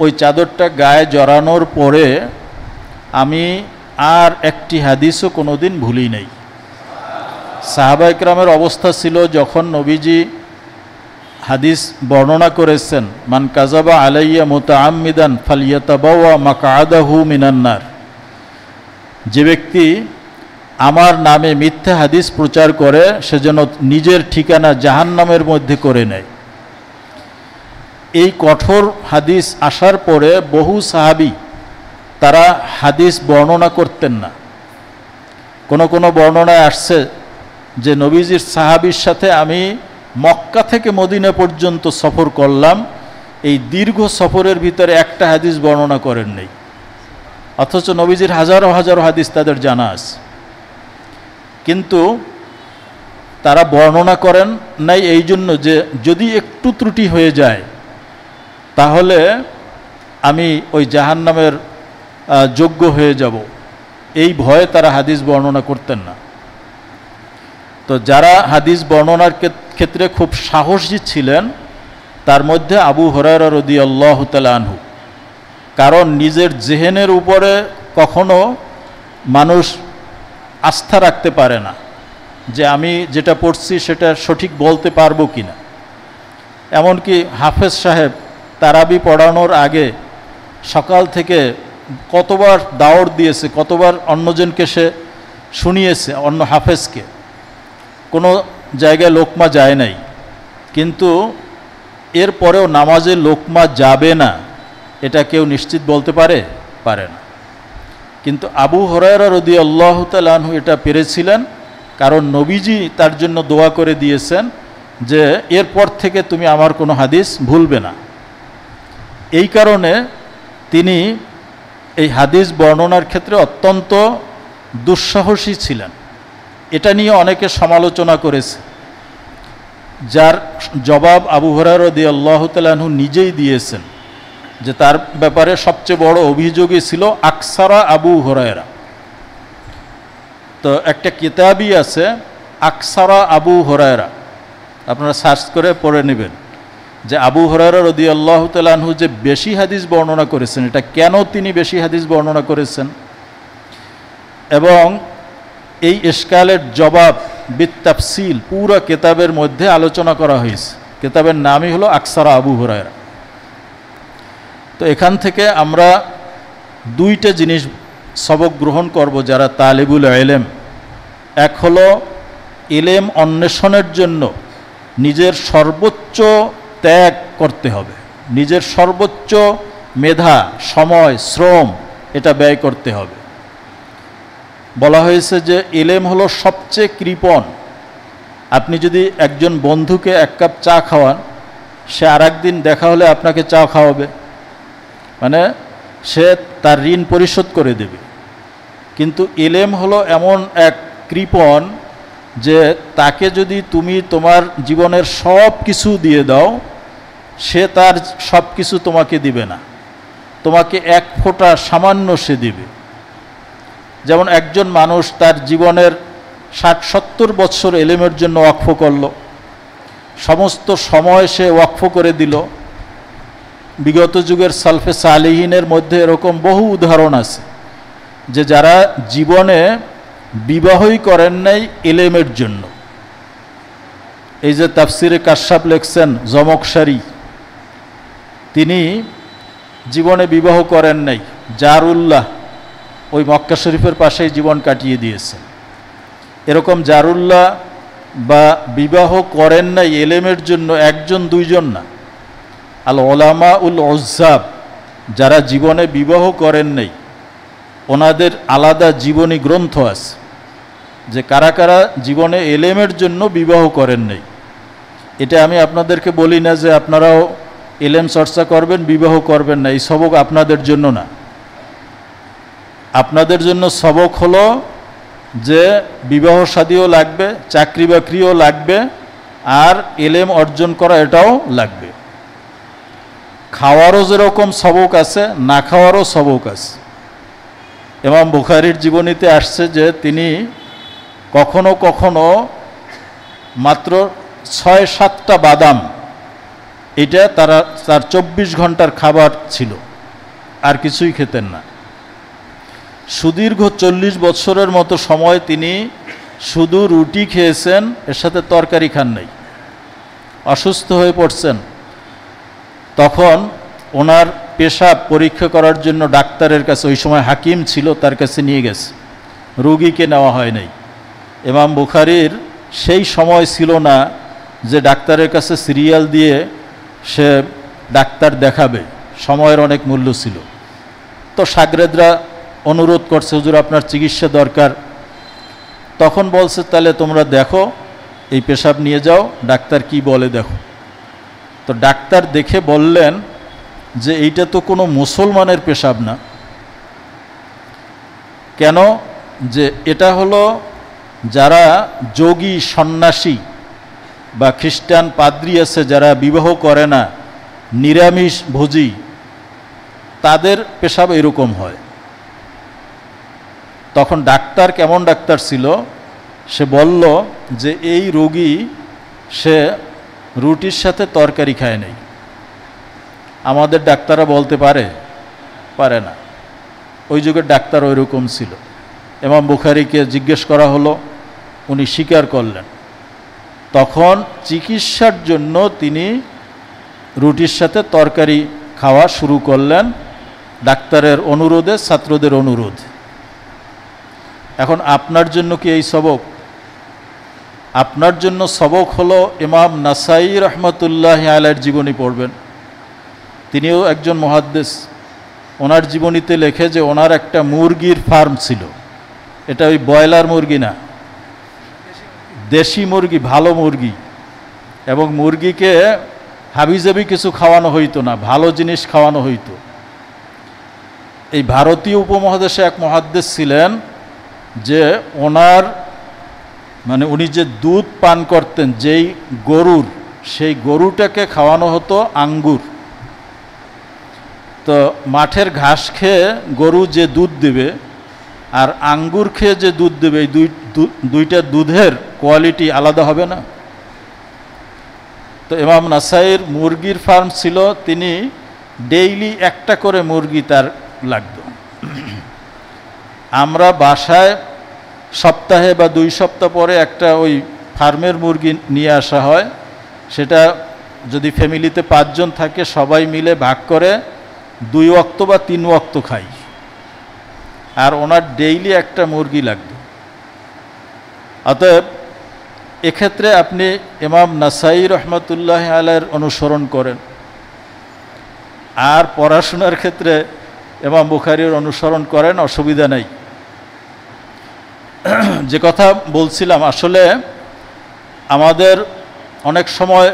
A: ওই চাদরটা গায়ে জড়ানোর পরে আমি আর একটি হাদিসও কোনোদিন ভুলি নাই। সাহাবা ইকরামের অবস্থা ছিল, যখন নবীজি হাদিস বর্ণনা করেছেন, মান কাযাবা আলাইয়া মুতাআম্মিদান ফালিয়াতাবাওয়া মাকআদাহু মিনান নার, যে ব্যক্তি আমার নামে মিথ্যা হাদিস প্রচার করে সে যেন নিজের ঠিকানা জাহান্নামের মধ্যে করে নেয়। এই কঠোর হাদিস আসার পরে বহু সাহাবী তারা হাদিস বর্ণনা করতেন না। কোনো কোনো বর্ণনায় আসছে যে নবীজির সাহাবীর সাথে আমি মক্কা থেকে মদিনা পর্যন্ত সফর করলাম, এই দীর্ঘ সফরের ভিতরে একটা হাদিস বর্ণনা করেন নাই, অথচ নবীজির হাজারো হাজারো হাদিস তাদের জানা আছে। কিন্তু তারা বর্ণনা করেন নাই এই জন্য যে যদি একটু ত্রুটি হয়ে যায় তাহলে আমি ওই জাহান্নামের যোগ্য হয়ে যাব, এই ভয়ে তারা হাদিস বর্ণনা করতেন না। তো যারা হাদিস বর্ণনার ক্ষেত্রে খুব সাহসী ছিলেন তার মধ্যে আবু হুরায়রা রাদিয়াল্লাহু তাআলা আনহু। কারণ নিজের জেহেনের উপরে কখনো মানুষ আস্থা রাখতে পারে না যে আমি যেটা পড়ছি সেটা সঠিক বলতে পারবো কি না। এমনকি হাফেজ সাহেব তারাবি পড়ানোর আগে সকাল থেকে কতবার দাওয়াত দিয়েছে, কতবার অন্যজনকে সে শুনিয়েছে, অন্য হাফেজকে, কোনো জায়গায় লোকমা যায় নাই, কিন্তু এরপরেও নামাজে লোকমা যাবে না এটা কেউ নিশ্চিত বলতে পারে না। কিন্তু আবু হুরায়রা রাদিয়াল্লাহু তাআলা আনহু এটা পেরেছিলেন, কারণ নবীজি তার জন্য দোয়া করে দিয়েছেন যে এরপর থেকে তুমি আমার কোনো হাদিস ভুলবে না। এই কারণে তিনি এই হাদিস বর্ণনার ক্ষেত্রে অত্যন্ত দুঃসাহসী ছিলেন। এটা নিয়ে অনেকে সমালোচনা করেছে, যার জবাব আবু হুরায়রা রাদিয়াল্লাহু তাআলা আনহু নিজেই দিয়েছেন যে তার ব্যাপারে সবচেয়ে বড় অভিযোগই ছিল আকসারা আবু হুরায়রা। তো একটা কিতাবই আছে আকসারা আবু হুরায়রা, আপনারা সার্চ করে পড়ে নেবেন যে আবু হুরায়রা রাদিয়াল্লাহু তাআলা আনহু যে বেশি হাদিস বর্ণনা করেছেন, এটা কেন তিনি বেশি হাদিস বর্ণনা করেছেন, এবং এই ইশকালের জবাব বিত্তাফসিল পুরো কিতাবের মধ্যে আলোচনা করা হয়েছে। কিতাবের নামই হলো আকসারা আবু হুরায়রা। তো এখান থেকে আমরা দুইটা জিনিস সবক গ্রহণ করব যারা তালিবুল ইলম। এক হলো ইলম অন্বেষণের জন্য নিজের সর্বোচ্চ ত্যাগ করতে হবে, নিজের সর্বোচ্চ মেধা, সময়, শ্রম এটা ব্যয় করতে হবে। বলা হয়েছে যে ইলম হলো সবচেয়ে কৃপণ। আপনি যদি একজন বন্ধুকে এক কাপ চা খাওয়ান, সে আর একদিন দেখা হলে আপনাকে চা খাওয়াবে, মানে সে তার ঋণ পরিশোধ করে দেবে। কিন্তু ইলম হলো এমন এক কৃপণ যে তাকে যদি তুমি তোমার জীবনের সব কিছু দিয়ে দাও, সে তার সব কিছু তোমাকে দিবে না, তোমাকে এক ফোঁটা সামান্য সে দিবে। যেমন একজন মানুষ তার জীবনের 60-70 বছর ইলমের জন্য ওয়াকফ করল, সমস্ত সময় সে ওয়াকফ করে দিল। বিগত যুগের সালফে সালিহিনের মধ্যে এরকম বহু উদাহরণ আছে যে যারা জীবনে বিবাহই করেন নাই ইলমের জন্য। এই যে তাফসিরে কাশাফ লেখছেন জমকশারি, তিনি জীবনে বিবাহ করেন নাই, জারুল্লাহ ওই মক্কা শরীফের পাশেই জীবন কাটিয়ে দিয়েছেন। এরকম জারুল্লাহ বা বিবাহ করেন নাই ইলমের জন্য একজন দুইজন না, আল ওলামা উল উজ্জাব, যারা জীবনে বিবাহ করেন নাই ওনাদের আলাদা জীবনী গ্রন্থ আছে যে কারা কারা জীবনে ইলমের জন্য বিবাহ করেন নাই। এটা আমি আপনাদেরকে বলি না যে আপনারাও ইলম চর্চা করবেন, বিবাহ করবেন না, এই সবক আপনাদের জন্য না। আপনাদের জন্য সবক হলো যে বিবাহ শাদীও লাগবে, চাকরি বাকরিও লাগবে, আর ইলম অর্জন করা এটাও লাগবে। খাওয়ারও যেরকম সবক আছে, না খাওয়ারও সবক আছে। ইমাম বুখারীর জীবনীতে আসছে যে তিনি কখনো কখনো মাত্র 6-7টা বাদাম, এটা তার 24 ঘন্টার খাবার ছিল, আর কিছুই খেতেন না। সুদীর্ঘ 40 বছরের মতো সময় তিনি শুধু রুটি খেয়েছেন, এর সাথে তরকারি খান নাই। অসুস্থ হয়ে পড়ছেন, তখন ওনার পেশাব পরীক্ষা করার জন্য ডাক্তারের কাছে, ওই সময় হাকিম ছিল, তার কাছে নিয়ে গেছে, রোগীকে নেওয়া হয় নাই। ইমাম বুখারীর সেই সময় ছিল না যে ডাক্তারের কাছে সিরিয়াল দিয়ে সে ডাক্তার দেখাবে, সময়ের অনেক মূল্য ছিল। তো শাগরেদরা অনুরোধ করছে, হুজুর আপনার চিকিৎসা দরকার। তখন বলছে তাহলে তোমরা দেখো, এই পেশাব নিয়ে যাও, ডাক্তার কি বলে দেখো। তো ডাক্তার দেখে বললেন যে এইটা তো কোনো মুসলমানের পেশাব না। কেন? যে এটা হলো যারা যোগী সন্ন্যাসী বা খ্রিস্টান পাদ্রী আছে যারা বিবাহ করে না, নিরামিষ ভোজী, তাদের পেশাব এরকম হয়। তখন ডাক্তার কেমন ডাক্তার ছিল, সে বলল যে এই রোগী সে রুটির সাথে তরকারি খায় নাই। আমাদের ডাক্তাররা বলতে পারে না। ওই যুগের ডাক্তার ওই রকম ছিল। ইমাম বুখারীকে জিজ্ঞেস করা হলো, উনি স্বীকার করলেন। তখন চিকিৎসার জন্য তিনি রুটির সাথে তরকারি খাওয়া শুরু করলেন, ডাক্তারের অনুরোধে, ছাত্রদের অনুরোধে। এখন আপনার জন্য কি এই সবক? আপনার জন্য সবক হলো ইমাম নাসাই রহমতুল্লাহ আলাইহির জীবনী পড়বেন। তিনিও একজন মুহাদ্দিস। ওনার জীবনীতে লেখে যে ওনার একটা মুরগির ফার্ম ছিল। এটা ওই ব্রয়লার মুরগি না, দেশি মুরগি, ভালো মুরগি। এবং মুরগিকে হাবিজাবি কিছু খাওয়ানো হইতো না, ভালো জিনিস খাওয়ানো হইতো। এই ভারতীয় উপমহাদেশে এক মুহাদ্দিস ছিলেন যে ওনার মানে উনি যে দুধ পান করতেন যেই গরুর, সেই গরুটাকে খাওয়ানো হতো আঙ্গুর। তো মাঠের ঘাস খেয়ে গরু যে দুধ দেবে আর আঙ্গুর খেয়ে যে দুধ দেবে, এই দুইটা দুধের কোয়ালিটি আলাদা হবে না? তো ইমাম নাসাইর মুরগির ফার্ম ছিল, তিনি ডেইলি একটা করে মুরগি তার লাগতো। আমরা বাসায় সপ্তাহে বা 2 সপ্তাহ পরে একটা ওই ফার্মের মুরগি নিয়ে আসা হয়। সেটা যদি ফ্যামিলিতে 5 জন থাকে সবাই মিলে ভাগ করে 2 ওয়াক্ত বা 3 ওয়াক্ত খাই। আর ওনার ডেইলি একটা মুরগি লাগতো। অতএব এক্ষেত্রে আপনি ইমাম নাসাই রহমতুল্লাহ আলাইহির অনুসরণ করেন। আর পড়াশোনার ক্ষেত্রে ইমাম বুখারীর অনুসরণ করেন, অসুবিধা নেই। যে কথা বলছিলাম, আসলে আমাদের অনেক সময়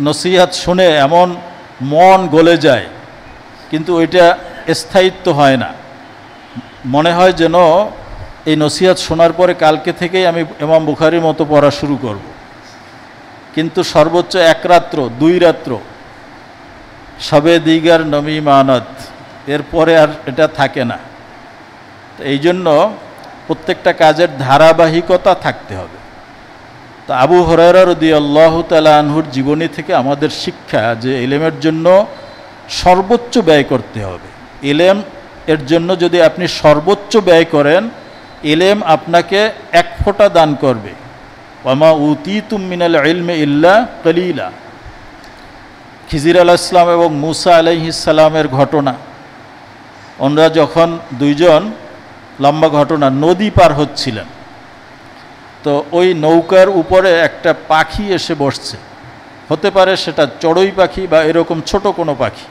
A: নসিহত শুনে এমন মন গলে যায়, কিন্তু ওইটা স্থায়িত্ব হয় না। মনে হয় যেন এই নসিহত শোনার পরে কালকে থেকেই আমি ইমাম বুখারীর মতো পড়া শুরু করব। কিন্তু সর্বোচ্চ 1 রাত্র 2 রাত্র, সবে দিগার নমি মানত, এরপরে আর এটা থাকে না। তো এই জন্য প্রত্যেকটা কাজের ধারাবাহিকতা থাকতে হবে। তো আবু হুরায়রা রাদিয়াল্লাহু তাআলা আনহুর জীবনী থেকে আমাদের শিক্ষা যে ইলমের জন্য সর্বোচ্চ ব্যয় করতে হবে। ইলম এর জন্য যদি আপনি সর্বোচ্চ ব্যয় করেন, ইলম আপনাকে 1 ফোঁটা দান করবে। ওয়ামা উতীতুম মিনাল ইলমি ইল্লা কলিলা। খিজির আলাইহিস সালাম এবং মুসা আলাইহিস সালামের ঘটনা, ওনারা যখন 2 জন, লম্বা ঘটনা, নদী পার হচ্ছিলেন, তো ওই নৌকার উপরে একটা পাখি এসে বসছে। হতে পারে সেটা চড়ুই পাখি বা এরকম ছোট কোনো পাখি।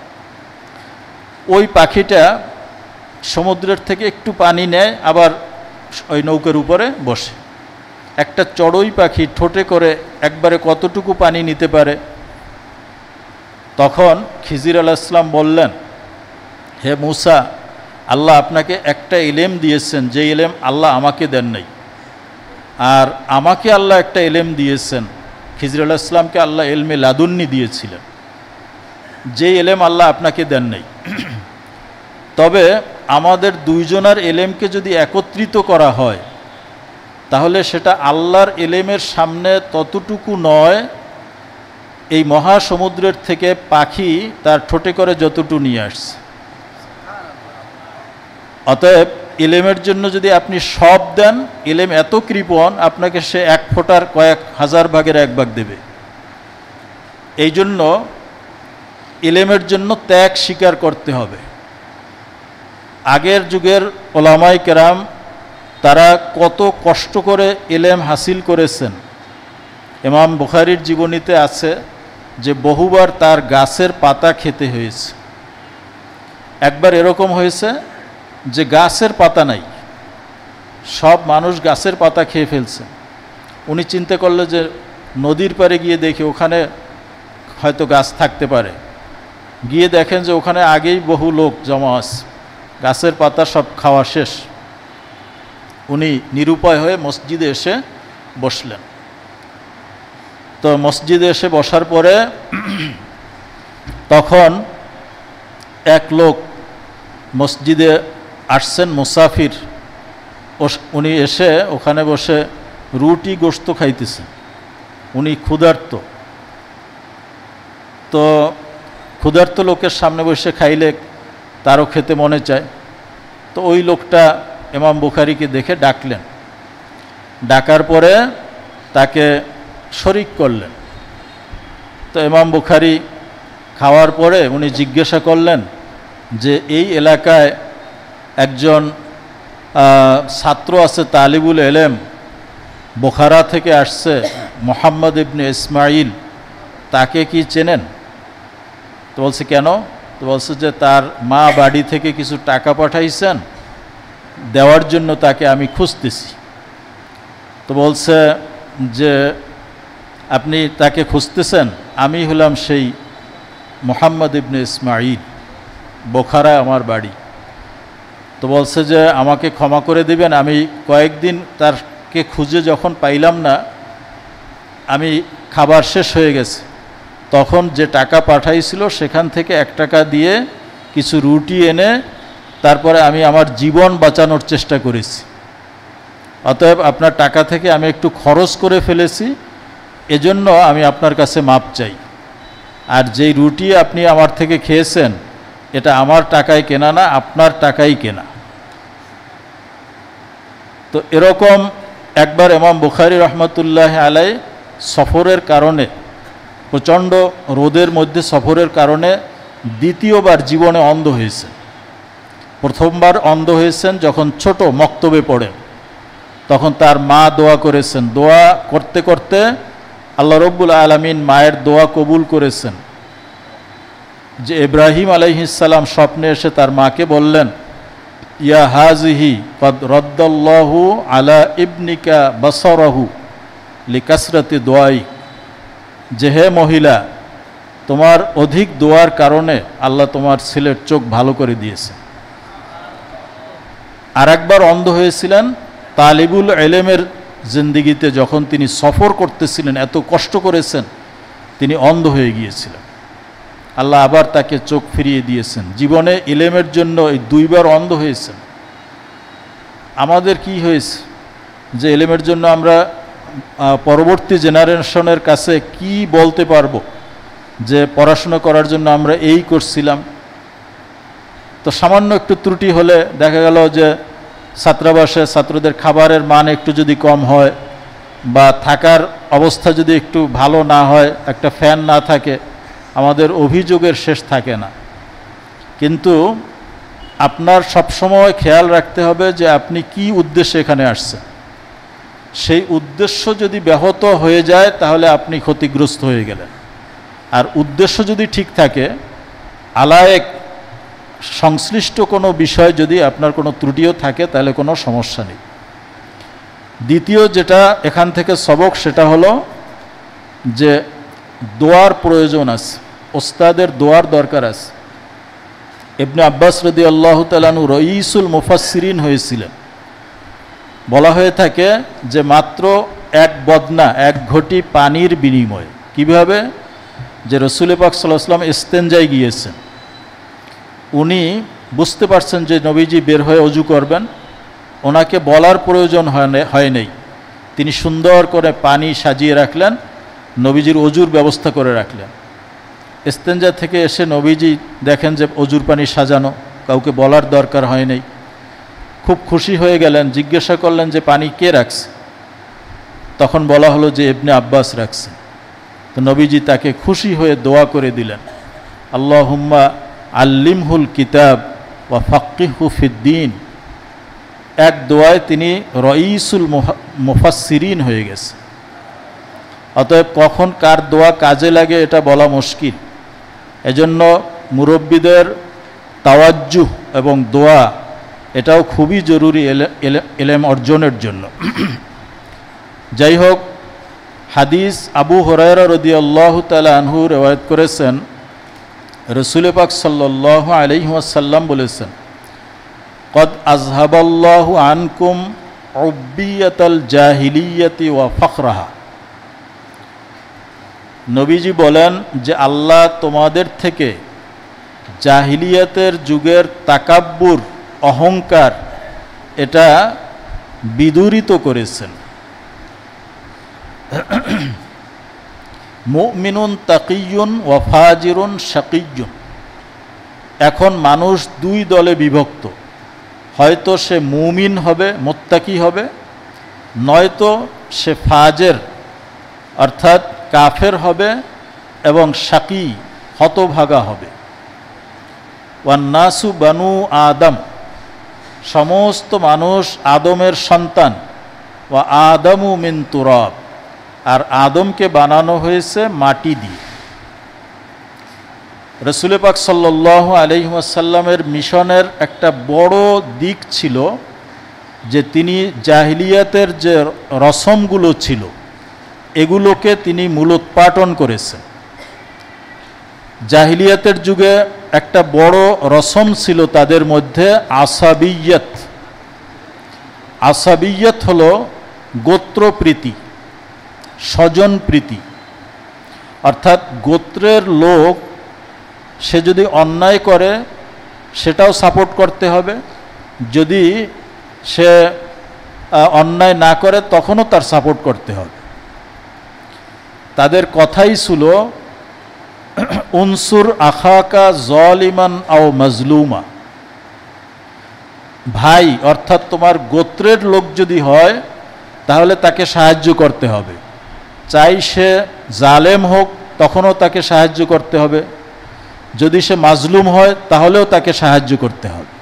A: ওই পাখিটা সমুদ্রের থেকে একটু পানি নেয়, আবার ওই নৌকার উপরে বসে। একটা চড়ুই পাখি ঠোঁটে করে একবারে কতটুকু পানি নিতে পারে? তখন খিজির আলাইহিস সালাম বললেন, হে মুসা, আল্লাহ আপনাকে একটা ইলম দিয়েছেন যে ইলম আল্লাহ আমাকে দেন নাই, আর আমাকে আল্লাহ একটা ইলম দিয়েছেন। খিজির আলাইহিস সালামকে আল্লাহ ইলমে লাদুন্নি দিয়েছিলেন, যে ইলম আল্লাহ আপনাকে দেন নাই। তবে আমাদের 2 জনের ইলমকে যদি একত্রিত করা হয়, তাহলে সেটা আল্লাহর ইলমের সামনে ততটুকু নয় এই মহাসমুদ্রের থেকে পাখি তার ঠোঁটে করে যতটুকু নিয়ে আসছে। অতএব ইলমের জন্য যদি আপনি সব দেন, ইলম এত কৃপণ, আপনাকে সে 1 ফোঁটার কয়েক হাজার ভাগের 1 ভাগ দেবে। এই জন্য ইলমের জন্য ত্যাগ স্বীকার করতে হবে। আগের যুগের ওলামায়ে কেরাম তারা কত কষ্ট করে ইলম হাসিল করেছেন। ইমাম বুখারীর জীবনীতে আছে যে বহুবার তার গাছের পাতা খেতে হয়েছে। একবার এরকম হয়েছে যে গাছের পাতা নাই, সব মানুষ গাছের পাতা খেয়ে ফেলছে। উনি চিন্তা করলেন যে নদীর পাড়ে গিয়ে দেখি ওখানে হয়তো গাছ থাকতে পারে। গিয়ে দেখেন যে ওখানে আগেই বহু লোক জমা আছে, গাছের পাতা সব খাওয়া শেষ। উনি নিরুপায় হয়ে মসজিদে এসে বসলেন। তো মসজিদে এসে বসার পরে তখন এক লোক মসজিদে আসছেন, মুসাফির। উনি এসে ওখানে বসে রুটি গোশত খাইতেছেন, উনি ক্ষুধার্ত। তো ক্ষুধার্ত লোকের সামনে বসে খাইলে তারও খেতে মনে চায়। তো ওই লোকটা ইমাম বুখারীকে দেখে ডাকলেন, ডাকার পরে তাকে শরিক করলেন। তো ইমাম বুখারী খাওয়ার পরে উনি জিজ্ঞাসা করলেন যে এই এলাকায় একজন ছাত্র আছে তালিবুল এলেম, বুখারা থেকে আসছে, মুহাম্মদ ইবনে ইসমাইল, তাকে কি চেনেন? তো বলছে কেন? তো বলছে যে তার মা বাড়ি থেকে কিছু টাকা পাঠাইছেন, দেওয়ার জন্য তাকে আমি খুঁজতেছি। তো বলছে যে আপনি তাকে খুঁজতেছেন, আমি হলাম সেই মুহাম্মদ ইবনে ইসমাইল, বুখারায় আমার বাড়ি। তো বলছে যে আমাকে ক্ষমা করে দিবেন, আমি কয়েকদিন তারকে খুঁজে যখন পাইলাম না, আমি খাবার শেষ হয়ে গেছে, তখন যে টাকা পাঠাইছিল সেখান থেকে 1 টাকা দিয়ে কিছু রুটি এনে তারপরে আমি আমার জীবন বাঁচানোর চেষ্টা করেছি। অতএব আপনার টাকা থেকে আমি একটু খরচ করে ফেলেছি, এজন্য আমি আপনার কাছে মাপ চাই। আর যেই রুটি আপনি আমার থেকে খেয়েছেন এটা আমার টাকায় কেনা না, আপনার টাকাই কেনা। তো এরকম একবার ইমাম বুখারী রহমতুল্লাহ আলাই সফরের কারণে, প্রচণ্ড রোদের মধ্যে সফরের কারণে দ্বিতীয়বার জীবনে অন্ধ হয়েছেন। প্রথমবার অন্ধ হয়েছেন যখন ছোট মক্তবে পড়েন, তখন তার মা দোয়া করেছেন। দোয়া করতে করতে আল্লাহ রব্বুল আলামিন মায়ের দোয়া কবুল করেছেন। যে ইব্রাহিম আলাইহিস সালাম স্বপ্নে এসে তার মাকে বললেন, ইয়া হাজিহি কদ রদ্দাল্লাহু আলা ইবনিকা বাসারাহু লিকাসরাতি দোয়াই, যে হে মহিলা, তোমার অধিক দোয়ার কারণে আল্লাহ তোমার ছেলের চোখ ভালো করে দিয়েছে। আর একবার অন্ধ হয়েছিলেন তালিবুল এলেমের জিন্দিগিতে, যখন তিনি সফর করতেছিলেন, এত কষ্ট করেছেন, তিনি অন্ধ হয়ে গিয়েছিলেন। আল্লাহ আবার তাকে চোখ ফিরিয়ে দিয়েছেন। জীবনে ইলেমের জন্য এই 2 বার অন্ধ হয়েছেন। আমাদের কি হয়েছে যে ইলেমের জন্য আমরা পরবর্তী জেনারেশনের কাছে কি বলতে পারবো যে পড়াশোনা করার জন্য আমরা এই করছিলাম? তো সামান্য একটু ত্রুটি হলে দেখা গেল যে ছাত্রাবাসে ছাত্রদের খাবারের মান একটু যদি কম হয় বা থাকার অবস্থা যদি একটু ভালো না হয়, একটা ফ্যান না থাকে, আমাদের অভিযোগের শেষ থাকে না। কিন্তু আপনার সবসময় খেয়াল রাখতে হবে যে আপনি কি উদ্দেশ্যে এখানে আসছেন। সেই উদ্দেশ্য যদি ব্যাহত হয়ে যায় তাহলে আপনি ক্ষতিগ্রস্ত হয়ে গেলেন। আর উদ্দেশ্য যদি ঠিক থাকে, আলায়েক সংশ্লিষ্ট কোনো বিষয় যদি আপনার কোনো ত্রুটিও থাকে তাহলে কোনো সমস্যা নেই। দ্বিতীয় যেটা এখান থেকে সবক, সেটা হলো যে দোয়ার প্রয়োজন আছে, ওস্তাদের দোয়ার দরকার আছে। ইবনে আব্বাস রাদিয়াল্লাহু তাআলা আনহু রঈসুল মুফাসসিরিন হয়েছিলেন। বলা হয়ে থাকে যে মাত্র 1 বদনা, 1 ঘটি পানির বিনিময়ে। কীভাবে? যে রাসূল পাক সাল্লাল্লাহু আলাইহি ওয়াসাল্লাম ইস্তেনজায় গিয়েছেন, উনি বুঝতে পারছেন যে নবীজি বের হয়ে অজু করবেন, ওনাকে বলার প্রয়োজন হয় নাই, তিনি সুন্দর করে পানি সাজিয়ে রাখলেন, নবীজির অজুর ব্যবস্থা করে রাখলেন। ইস্তেনজা থেকে এসে নবীজি দেখেন যে অজুর পানি সাজানো, কাউকে বলার দরকার হয় নাই। খুব খুশি হয়ে গেলেন, জিজ্ঞাসা করলেন যে পানি কে রাখছে? তখন বলা হলো যে ইবনে আব্বাস রাখছে। তো নবীজি তাকে খুশি হয়ে দোয়া করে দিলেন, আল্লাহুম্মা আল্লিমহুল কিতাব ওয়া ফাক্কিহহু ফিদ্দীন। এক দোয়ায় তিনি রঈসুল মুফাসসিরিন হয়ে গেছে। অতএব কখন কার দোয়া কাজে লাগে এটা বলা মুশকিল। এজন্য মুরব্বীদের তাওয়াজ্জুহ এবং দোয়া এটাও খুবই জরুরি ইলম অর্জনের জন্য। যাই হোক, হাদিস আবু হুরায়রা রাদিয়াল্লাহু তাআলা আনহু রিওয়ায়াত করেছেন, রাসূল পাক সাল্লাল্লাহু আলাইহি ওয়াসাল্লাম বলেছেন, কদ আযহাবাল্লাহু আনকুম উব্বিয়াতাল জাহিলিয়াতি ওয়া ফখরাহা। নবীজি বলেন যে আল্লাহ তোমাদের থেকে জাহিলিয়াতের যুগের তাকাব্বুর, অহংকার, এটা বিদূরিত করেছেন। মুমিনুন তাকিয়ুন ওয়া ফাজিরুন শাকিয়ুন। এখন মানুষ দুই দলে বিভক্ত, হয়তো সে মুমিন হবে, মুত্তাকি হবে, নয়তো সে ফাজের অর্থাৎ কাফের হবে এবং শাকি হতভাগা হবে। ওয়ান্নাসু বানু আদম, সমস্ত মানুষ আদমের সন্তান। ওয়া আদমু মিন তুরাব, আর আদমকে বানানো হয়েছে মাটি দিয়ে। রসুল পাক সাল্লাল্লাহু আলাইহি ওয়াসাল্লামের মিশনের একটা বড় দিক ছিল যে তিনি জাহিলিয়াতের যে রসমগুলো ছিল এগুলোকে তিনি মূলোৎপাটন করেছেন। জাহিলিয়াতের যুগে একটা বড় রসম ছিল তাদের মধ্যে আসাবিয়ত। আসাবিয়ত হলো গোত্রপ্রীতি, স্বজনপ্রীতি, অর্থাৎ গোত্রের লোক সে যদি অন্যায় করে সেটাও সাপোর্ট করতে হবে, যদি সে অন্যায় না করে তখনও তার সাপোর্ট করতে হবে। তাদের কথাই ছিল উনসুর আখাকা জলিমান আও মাজলুমা, ভাই অর্থাৎ তোমার গোত্রের লোক যদি হয় তাহলে তাকে সাহায্য করতে হবে, চাই সে জালেম হোক তখনও তাকে সাহায্য করতে হবে, যদি সে মাজলুম হয় তাহলেও তাকে সাহায্য করতে হবে।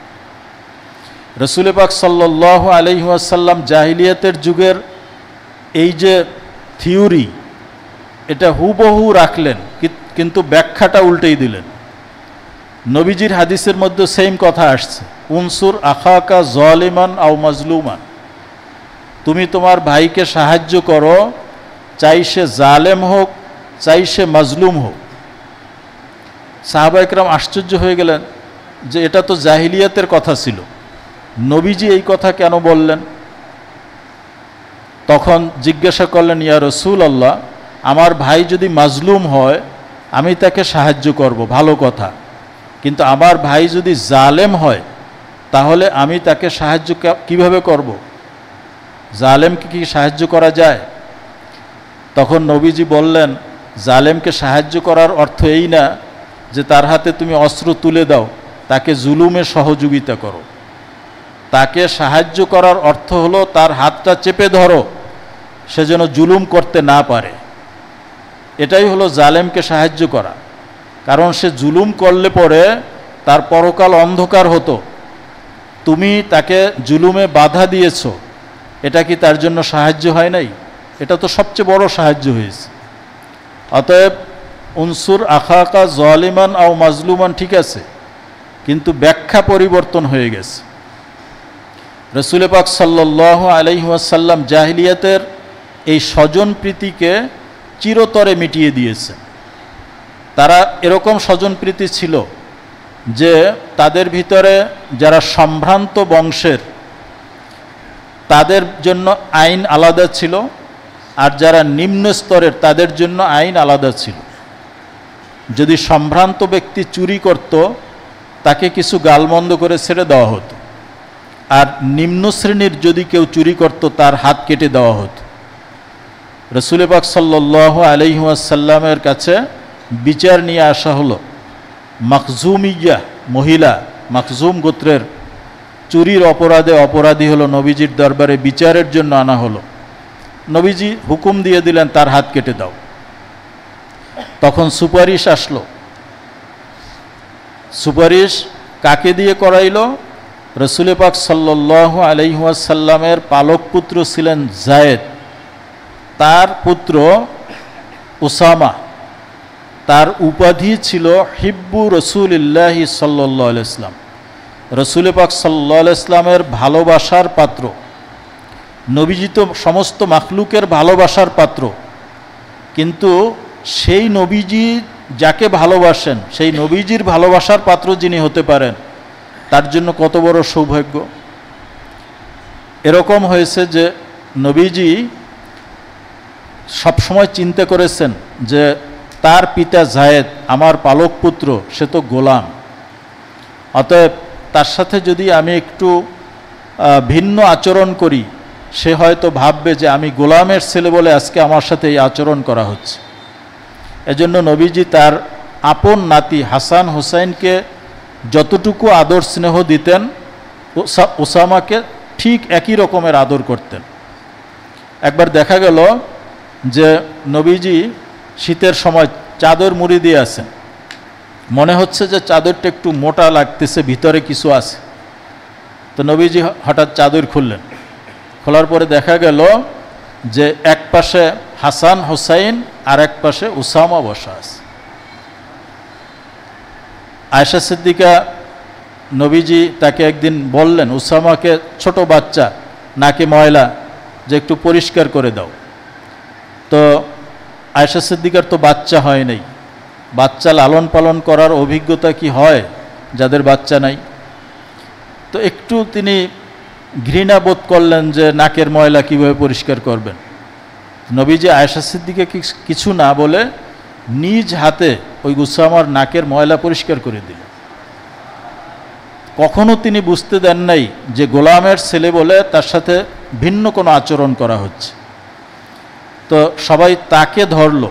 A: রসুল পাক সাল্লাল্লাহু আলাইহি ওয়াসাল্লাম জাহিলিয়াতের যুগের এই যে থিওরি এটা হুবহু রাখলেন, কিন্তু ব্যাখ্যাটা উল্টেই দিলেন। নবীজির হাদিসের মধ্যে সেম কথা আসছে, উনসুর আখাকা জলিমান আও মাজলুমান, তুমি তোমার ভাইকে সাহায্য করো, চাই সে জালেম হোক চাই সে মাজলুম হোক। সাহাবা একরাম আশ্চর্য হয়ে গেলেন যে এটা তো জাহিলিয়াতের কথা ছিল, নবীজি এই কথা কেন বললেন? তখন জিজ্ঞাসা করলেন, ইয়া রাসূলুল্লাহ, আমার ভাই যদি মাজলুম হয় আমি তাকে সাহায্য করব, ভালো কথা, কিন্তু আমার ভাই যদি জালেম হয় তাহলে আমি তাকে সাহায্য কিভাবে করব? জালেমকে কি সাহায্য করা যায়? তখন নবীজি বললেন, জালেমকে সাহায্য করার অর্থ এই না যে তার হাতে তুমি অস্ত্র তুলে দাও, তাকে জুলুমে সহযোগিতা করো। তাকে সাহায্য করার অর্থ হলো তার হাতটা চেপে ধরো, সে যেন জুলুম করতে না পারে। এটাই হলো জালেমকে সাহায্য করা, কারণ সে জুলুম করলে পরে তার পরকাল অন্ধকার হতো। তুমি তাকে জুলুমে বাধা দিয়েছ, এটা কি তার জন্য সাহায্য হয় নাই? এটা তো সবচেয়ে বড় সাহায্য হয়েছে। অতএব উনসুর আখাকা জলিমান আও মাজলুমান ঠিক আছে, কিন্তু ব্যাখ্যা পরিবর্তন হয়ে গেছে। রসুল পাক সাল্লাল্লাহু আলাইহি ওয়াসাল্লাম জাহিলিয়াতের এই স্বজনপ্রীতিকে চিরতরে মিটিয়ে দিয়েছে। তারা এরকম স্বজনপ্রীতি ছিল যে তাদের ভিতরে যারা সম্ভ্রান্ত বংশের তাদের জন্য আইন আলাদা ছিল, আর যারা নিম্ন স্তরের তাদের জন্য আইন আলাদা ছিল। যদি সম্ভ্রান্ত ব্যক্তি চুরি করত তাকে কিছু গালমন্দ করে ছেড়ে দেওয়া হতো, আর নিম্ন শ্রেণীর যদি কেউ চুরি করত তার হাত কেটে দেওয়া হতো। রসুল পাক সাল্লাল্লাহু আলাইহি ওয়াসাল্লামের কাছে বিচার নিয়ে আসা হলো। মাখজুমিয়া মহিলা, মাখজুম গোত্রের চুরির অপরাধে অপরাধী হলো, নবীজির দরবারে বিচারের জন্য আনা হলো। নবীজি হুকুম দিয়ে দিলেন তার হাত কেটে দাও। তখন সুপারিশ আসলো। সুপারিশ কাকে দিয়ে করাইলো? রসুল পাক সাল্লাল্লাহু আলাইহি ওয়াসাল্লামের পালক পুত্র ছিলেন যায়েদ, তার পুত্র উসামা, তার উপাধি ছিল হিব্বু রসুলিল্লাহি সাল্লাল্লাহু আলাইহি ওয়াসাল্লাম, রসুল পাক সাল্লাল্লাহু আলাইহি ওয়াসাল্লামের ভালোবাসার পাত্র। নবীজি তো সমস্ত মাখলুকের ভালোবাসার পাত্র, কিন্তু সেই নবীজি যাকে ভালোবাসেন সেই নবীজির ভালোবাসার পাত্র যিনি হতে পারেন তার জন্য কত বড় সৌভাগ্য। এরকম হয়েছে যে নবীজি সবসময় চিন্তা করেছেন যে তার পিতা যায়েদ আমার পালক পুত্র, সে তো গোলাম, অতএব তার সাথে যদি আমি একটু ভিন্ন আচরণ করি সে হয়তো ভাববে যে আমি গোলামের ছেলে বলে আজকে আমার সাথে এই আচরণ করা হচ্ছে। এজন্য নবীজি তার আপন নাতি হাসান হুসাইনকে যতটুকু আদর স্নেহ দিতেন ওসামাকে ঠিক একই রকমের আদর করতেন। একবার দেখা গেল যে নবীজি শীতের সময় চাদর মুড়ি দিয়ে আছেন, মনে হচ্ছে যে চাদরটা একটু মোটা লাগতেছে, ভিতরে কিছু আছে। তো নবীজি হঠাৎ চাদর খুললেন, খোলার পরে দেখা গেল যে এক পাশে হাসান হুসাইন আর এক পাশে উসামা বসা আছে। আয়েশা সিদ্দিকা নবীজি তাকে একদিন বললেন, উসামাকে, ছোট বাচ্চা নাকে ময়লা, যে একটু পরিষ্কার করে দাও। তো আয়েশা সিদ্দিকার তো বাচ্চা হয় নাই, বাচ্চা লালন পালন করার অভিজ্ঞতা কি হয় যাদের বাচ্চা নাই? তো একটু তিনি ঘৃণা বোধ করলেন যে নাকের ময়লা কীভাবে পরিষ্কার করবেন। নবীজি আয়েশা সিদ্দিকা কিছু না বলে নিজ হাতে ওই উসামার নাকের ময়লা পরিষ্কার করে দিলেন। কখনো তিনি বুঝতে দেন নাই যে গোলামের ছেলে বলে তার সাথে ভিন্ন কোনো আচরণ করা হচ্ছে। তো সবাই তাকে ধরল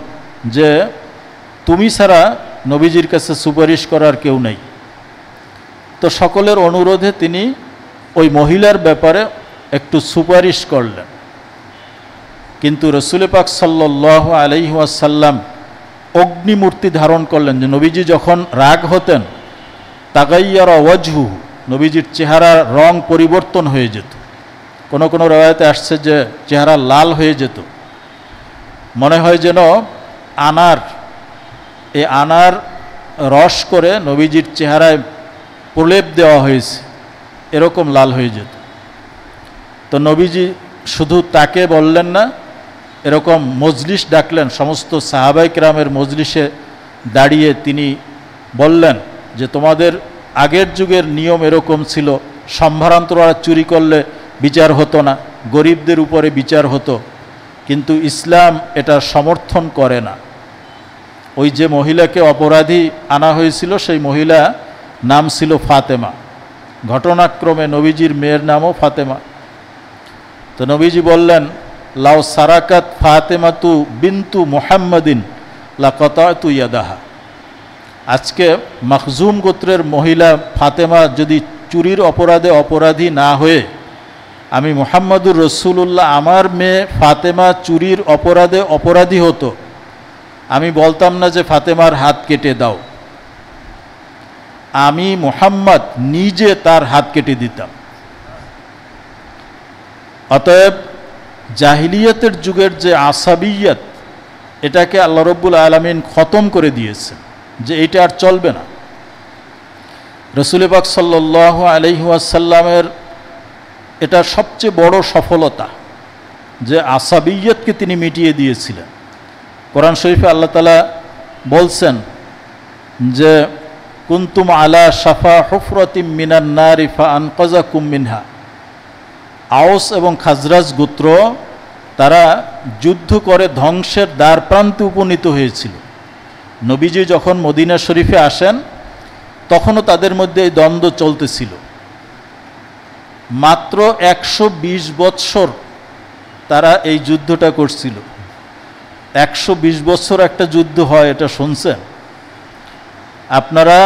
A: যে তুমি ছাড়া নবীজির কাছে সুপারিশ করার কেউ নেই। তো সকলের অনুরোধে তিনি ওই মহিলার ব্যাপারে একটু সুপারিশ করলেন। কিন্তু রসুল পাক সাল্লাল্লাহু আলাইহি ওয়াসাল্লাম অগ্নিমূর্তি ধারণ করলেন যে নবীজি যখন রাগ হতেন তাগাইয়ারা ওয়াজহু, নবীজির চেহারার রং পরিবর্তন হয়ে যেত। কোনো কোনো রওয়ায়াতে আসছে যে চেহারা লাল হয়ে যেত, মনে হয় যেন আনার রস করে নবীজির চেহারায় প্রলেপ দেওয়া হয়েছে, এরকম লাল হয়ে যেত। তো নবীজি শুধু তাকে বললেন না, এরকম মজলিস ডাকলেন, সমস্ত সাহাবায়ে কেরামের মজলিসে দাঁড়িয়ে তিনি বললেন যে তোমাদের আগের যুগের নিয়ম এরকম ছিল, সম্ভারান্তরা চুরি করলে বিচার হতো না, গরিবদের উপরে বিচার হতো, কিন্তু ইসলাম এটা সমর্থন করে না। ওই যে মহিলাকে অপরাধী আনা হয়েছিল সেই মহিলা নাম ছিল ফাতেমা, ঘটনাক্রমে নবীজির মেয়ের নামও ফাতেমা। তো নবীজি বললেন, লাউ সারাকাত ফাতেমাতু বিনতু মুহাম্মাদিন লাকাতাতু ইয়াদাহা। আজকে মখজুম গোত্রের মহিলা ফাতেমা যদি চুরির অপরাধে অপরাধী না হয়ে আমি মুহাম্মাদুর রসুল্লাহ আমার মেয়ে ফাতেমা চুরির অপরাধে অপরাধী হতো, আমি বলতাম না যে ফাতেমার হাত কেটে দাও, আমি মুহাম্মদ নিজে তার হাত কেটে দিতাম। অতএব জাহিলিয়াতের যুগের যে আসাবিয়ত, এটাকে আল্লাহ রব্বুল আলামিন খতম করে দিয়েছে, যে এটা আর চলবে না। রসুল পাক সাল্লাল্লাহু আলাইহি ওয়াসাল্লামের এটা সবচেয়ে বড় সফলতা যে আসাবিয়তকে তিনি মিটিয়ে দিয়েছিলেন। কোরআন শরীফে আল্লাহ তাআলা বলছেন যে কুনতুম আলা শাফা হুফরাতিম মিনান নারি ফাআনকাযাকুম মিনহা। আওস এবং খাজরাজ গোত্র তারা যুদ্ধ করে ধ্বংসের দ্বার প্রান্তে উপনীত হয়েছিল। নবীজি যখন মদিনা শরীফে আসেন তখনও তাদের মধ্যে এই দ্বন্দ্ব চলতেছিল। মাত্র 120 বৎসর তারা এই যুদ্ধটা করছিল। 120 বছর একটা যুদ্ধ হয়, এটা শুনছেন? আপনারা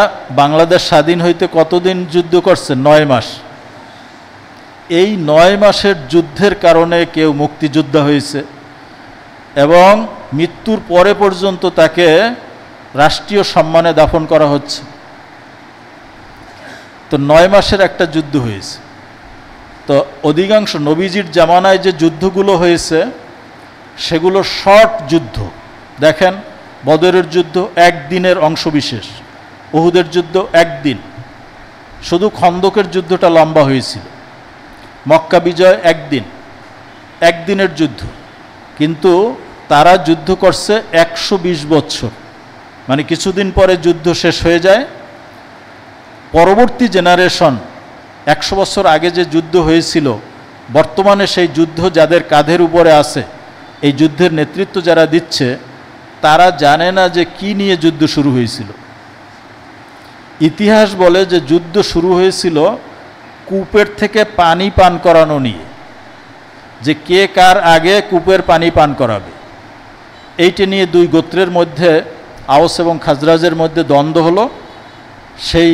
A: বাংলাদেশ স্বাধীন হইতে কতদিন যুদ্ধ করছেন? 9 মাস। এই 9 মাসের যুদ্ধের কারণে কেউ মুক্তিযোদ্ধা হয়েছে এবং মৃত্যুর পরে পর্যন্ত তাকে রাষ্ট্রীয় সম্মানে দাফন করা হচ্ছে। তো 9 মাসের একটা যুদ্ধ হয়েছে। তো অধিকাংশ নবীজির জামানায় যে যুদ্ধগুলো হয়েছে সেগুলো শর্ট যুদ্ধ। দেখেন, বদরের যুদ্ধ একদিনের অংশবিশেষ, উহুদের যুদ্ধ একদিন, শুধু খন্দকের যুদ্ধটা লম্বা হয়েছিল। মক্কা বিজয় একদিনের যুদ্ধ, কিন্তু তারা যুদ্ধ করছে 120 বছর, মানে কিছুদিন পরে যুদ্ধ শেষ হয়ে যায়। পরবর্তী জেনারেশন 100 বছর আগে যে যুদ্ধ হয়েছিল, বর্তমানে সেই যুদ্ধ যাদের কাঁধের উপরে আছে, এই যুদ্ধের নেতৃত্ব যারা দিচ্ছে, তারা জানে না যে কি নিয়ে যুদ্ধ শুরু হয়েছিল। ইতিহাস বলে যে যুদ্ধ শুরু হয়েছিল কূপের থেকে পানি পান করানো নিয়ে। যে কে কার আগে কূপের পানি পান করাবে। এইটা নিয়ে দুই গোত্রের মধ্যে, আওস এবং খাজরাজের মধ্যে দ্বন্দ্ব হলো। সেই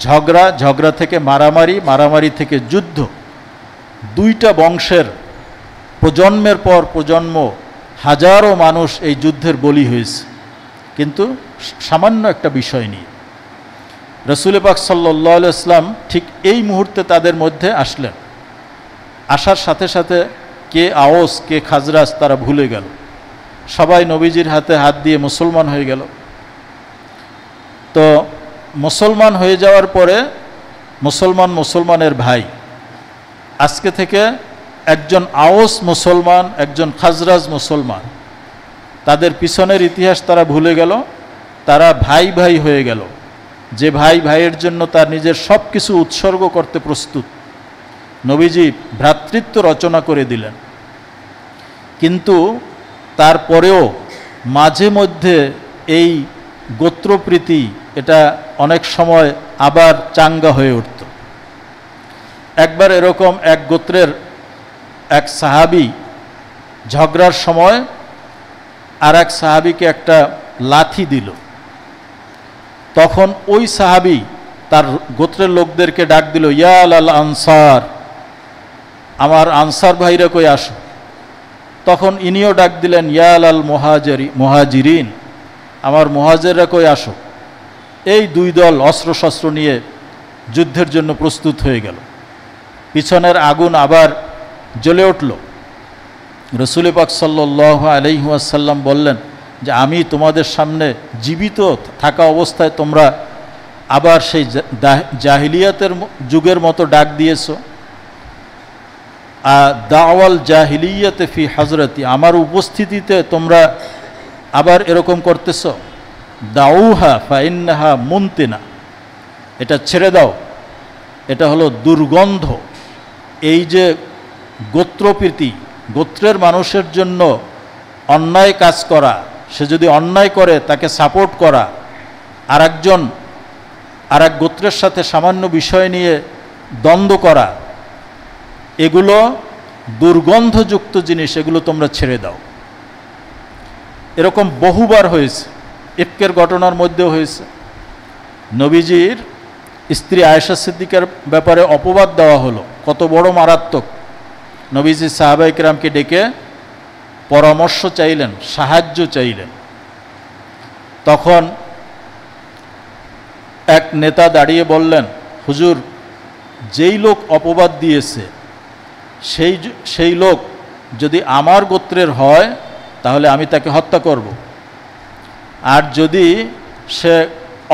A: ঝগড়া থেকে মারামারি, মারামারি থেকে যুদ্ধ, দুইটা বংশের প্রজন্মের পর প্রজন্ম হাজারো মানুষ এই যুদ্ধের বলি হয়েছে, কিন্তু সামান্য একটা বিষয় নিয়ে। রসুল পাক সাল্লাল্লাহু আলাইহি ওয়াসাল্লাম ঠিক এই মুহূর্তে তাদের মধ্যে আসলেন। আসার সাথে সাথে কে আওস কে খাজরাজ তারা ভুলে গেল, সবাই নবীজির হাতে হাত দিয়ে মুসলমান হয়ে গেল। তো মুসলমান হয়ে যাওয়ার পরে মুসলমানের ভাই, আজকে থেকে একজন আওস মুসলমান, একজন খাজরাজ মুসলমান, তাদের পিছনের ইতিহাস তারা ভুলে গেল, তারা ভাই ভাই হয়ে গেল। যে ভাই ভাইয়ের জন্য তার নিজের সব কিছু উৎসর্গ করতে প্রস্তুত, নবীজি ভ্রাতৃত্ব রচনা করে দিলেন। কিন্তু তারপরেও মাঝে মধ্যে এই গোত্রপ্রীতি এটা অনেক সময় আবার চাঙ্গা হয়ে উঠত। একবার এরকম এক গোত্রের এক সাহাবী ঝগড়ার সময় আর এক সাহাবীকে একটা লাথি দিল। তখন ওই সাহাবী তার গোত্রের লোকদেরকে ডাক দিল, ইয়া আল আনসার, আমার আনসার ভাইরা কই আসো। তখন ইনিও ডাক দিলেন, ইয়া আল মুহাজিরিন, আমার মুহাজিররা কই আসো। এই দুই দল অস্ত্রশস্ত্র নিয়ে যুদ্ধের জন্য প্রস্তুত হয়ে গেল। পিছনের আগুন আবার জ্বলে উঠল। রসুল পাক সাল্লাল্লাহু আলাইহি ওয়াসাল্লাম বললেন যে আমি তোমাদের সামনে জীবিত থাকা অবস্থায় তোমরা আবার সেই জাহিলিয়াতের যুগের মতো ডাক দিয়েছ। দাওয়াল জাহিলিয়াতে ফি হজরতি, আমার উপস্থিতিতে তোমরা আবার এরকম করতেছ। দাউহা ফাইন্নাহা মুনতিনা, এটা ছেড়ে দাও, এটা হলো দুর্গন্ধ। এই যে গোত্রপ্রীতি, গোত্রের মানুষের জন্য অন্যায় কাজ করা, সে যদি অন্যায় করে তাকে সাপোর্ট করা, আর এক গোত্রের সাথে সামান্য বিষয় নিয়ে দ্বন্দ্ব করা, এগুলো দুর্গন্ধযুক্ত জিনিস, এগুলো তোমরা ছেড়ে দাও। এরকম বহুবার হয়েছে, ইফকের ঘটনার মধ্যেও হয়েছে। নবীজির স্ত্রী আয়েশা সিদ্দিকার ব্যাপারে অপবাদ দেওয়া হলো, কত বড় মারাত্মক। নবীজি সাহাবায়ে কেরামকে ডেকে পরামর্শ চাইলেন, সাহায্য চাইলেন। তখন এক নেতা দাঁড়িয়ে বললেন, হুজুর, যেই লোক অপবাদ দিয়েছে সেই লোক যদি আমার গোত্রের হয় তাহলে আমি তাকে হত্যা করব, আর যদি সে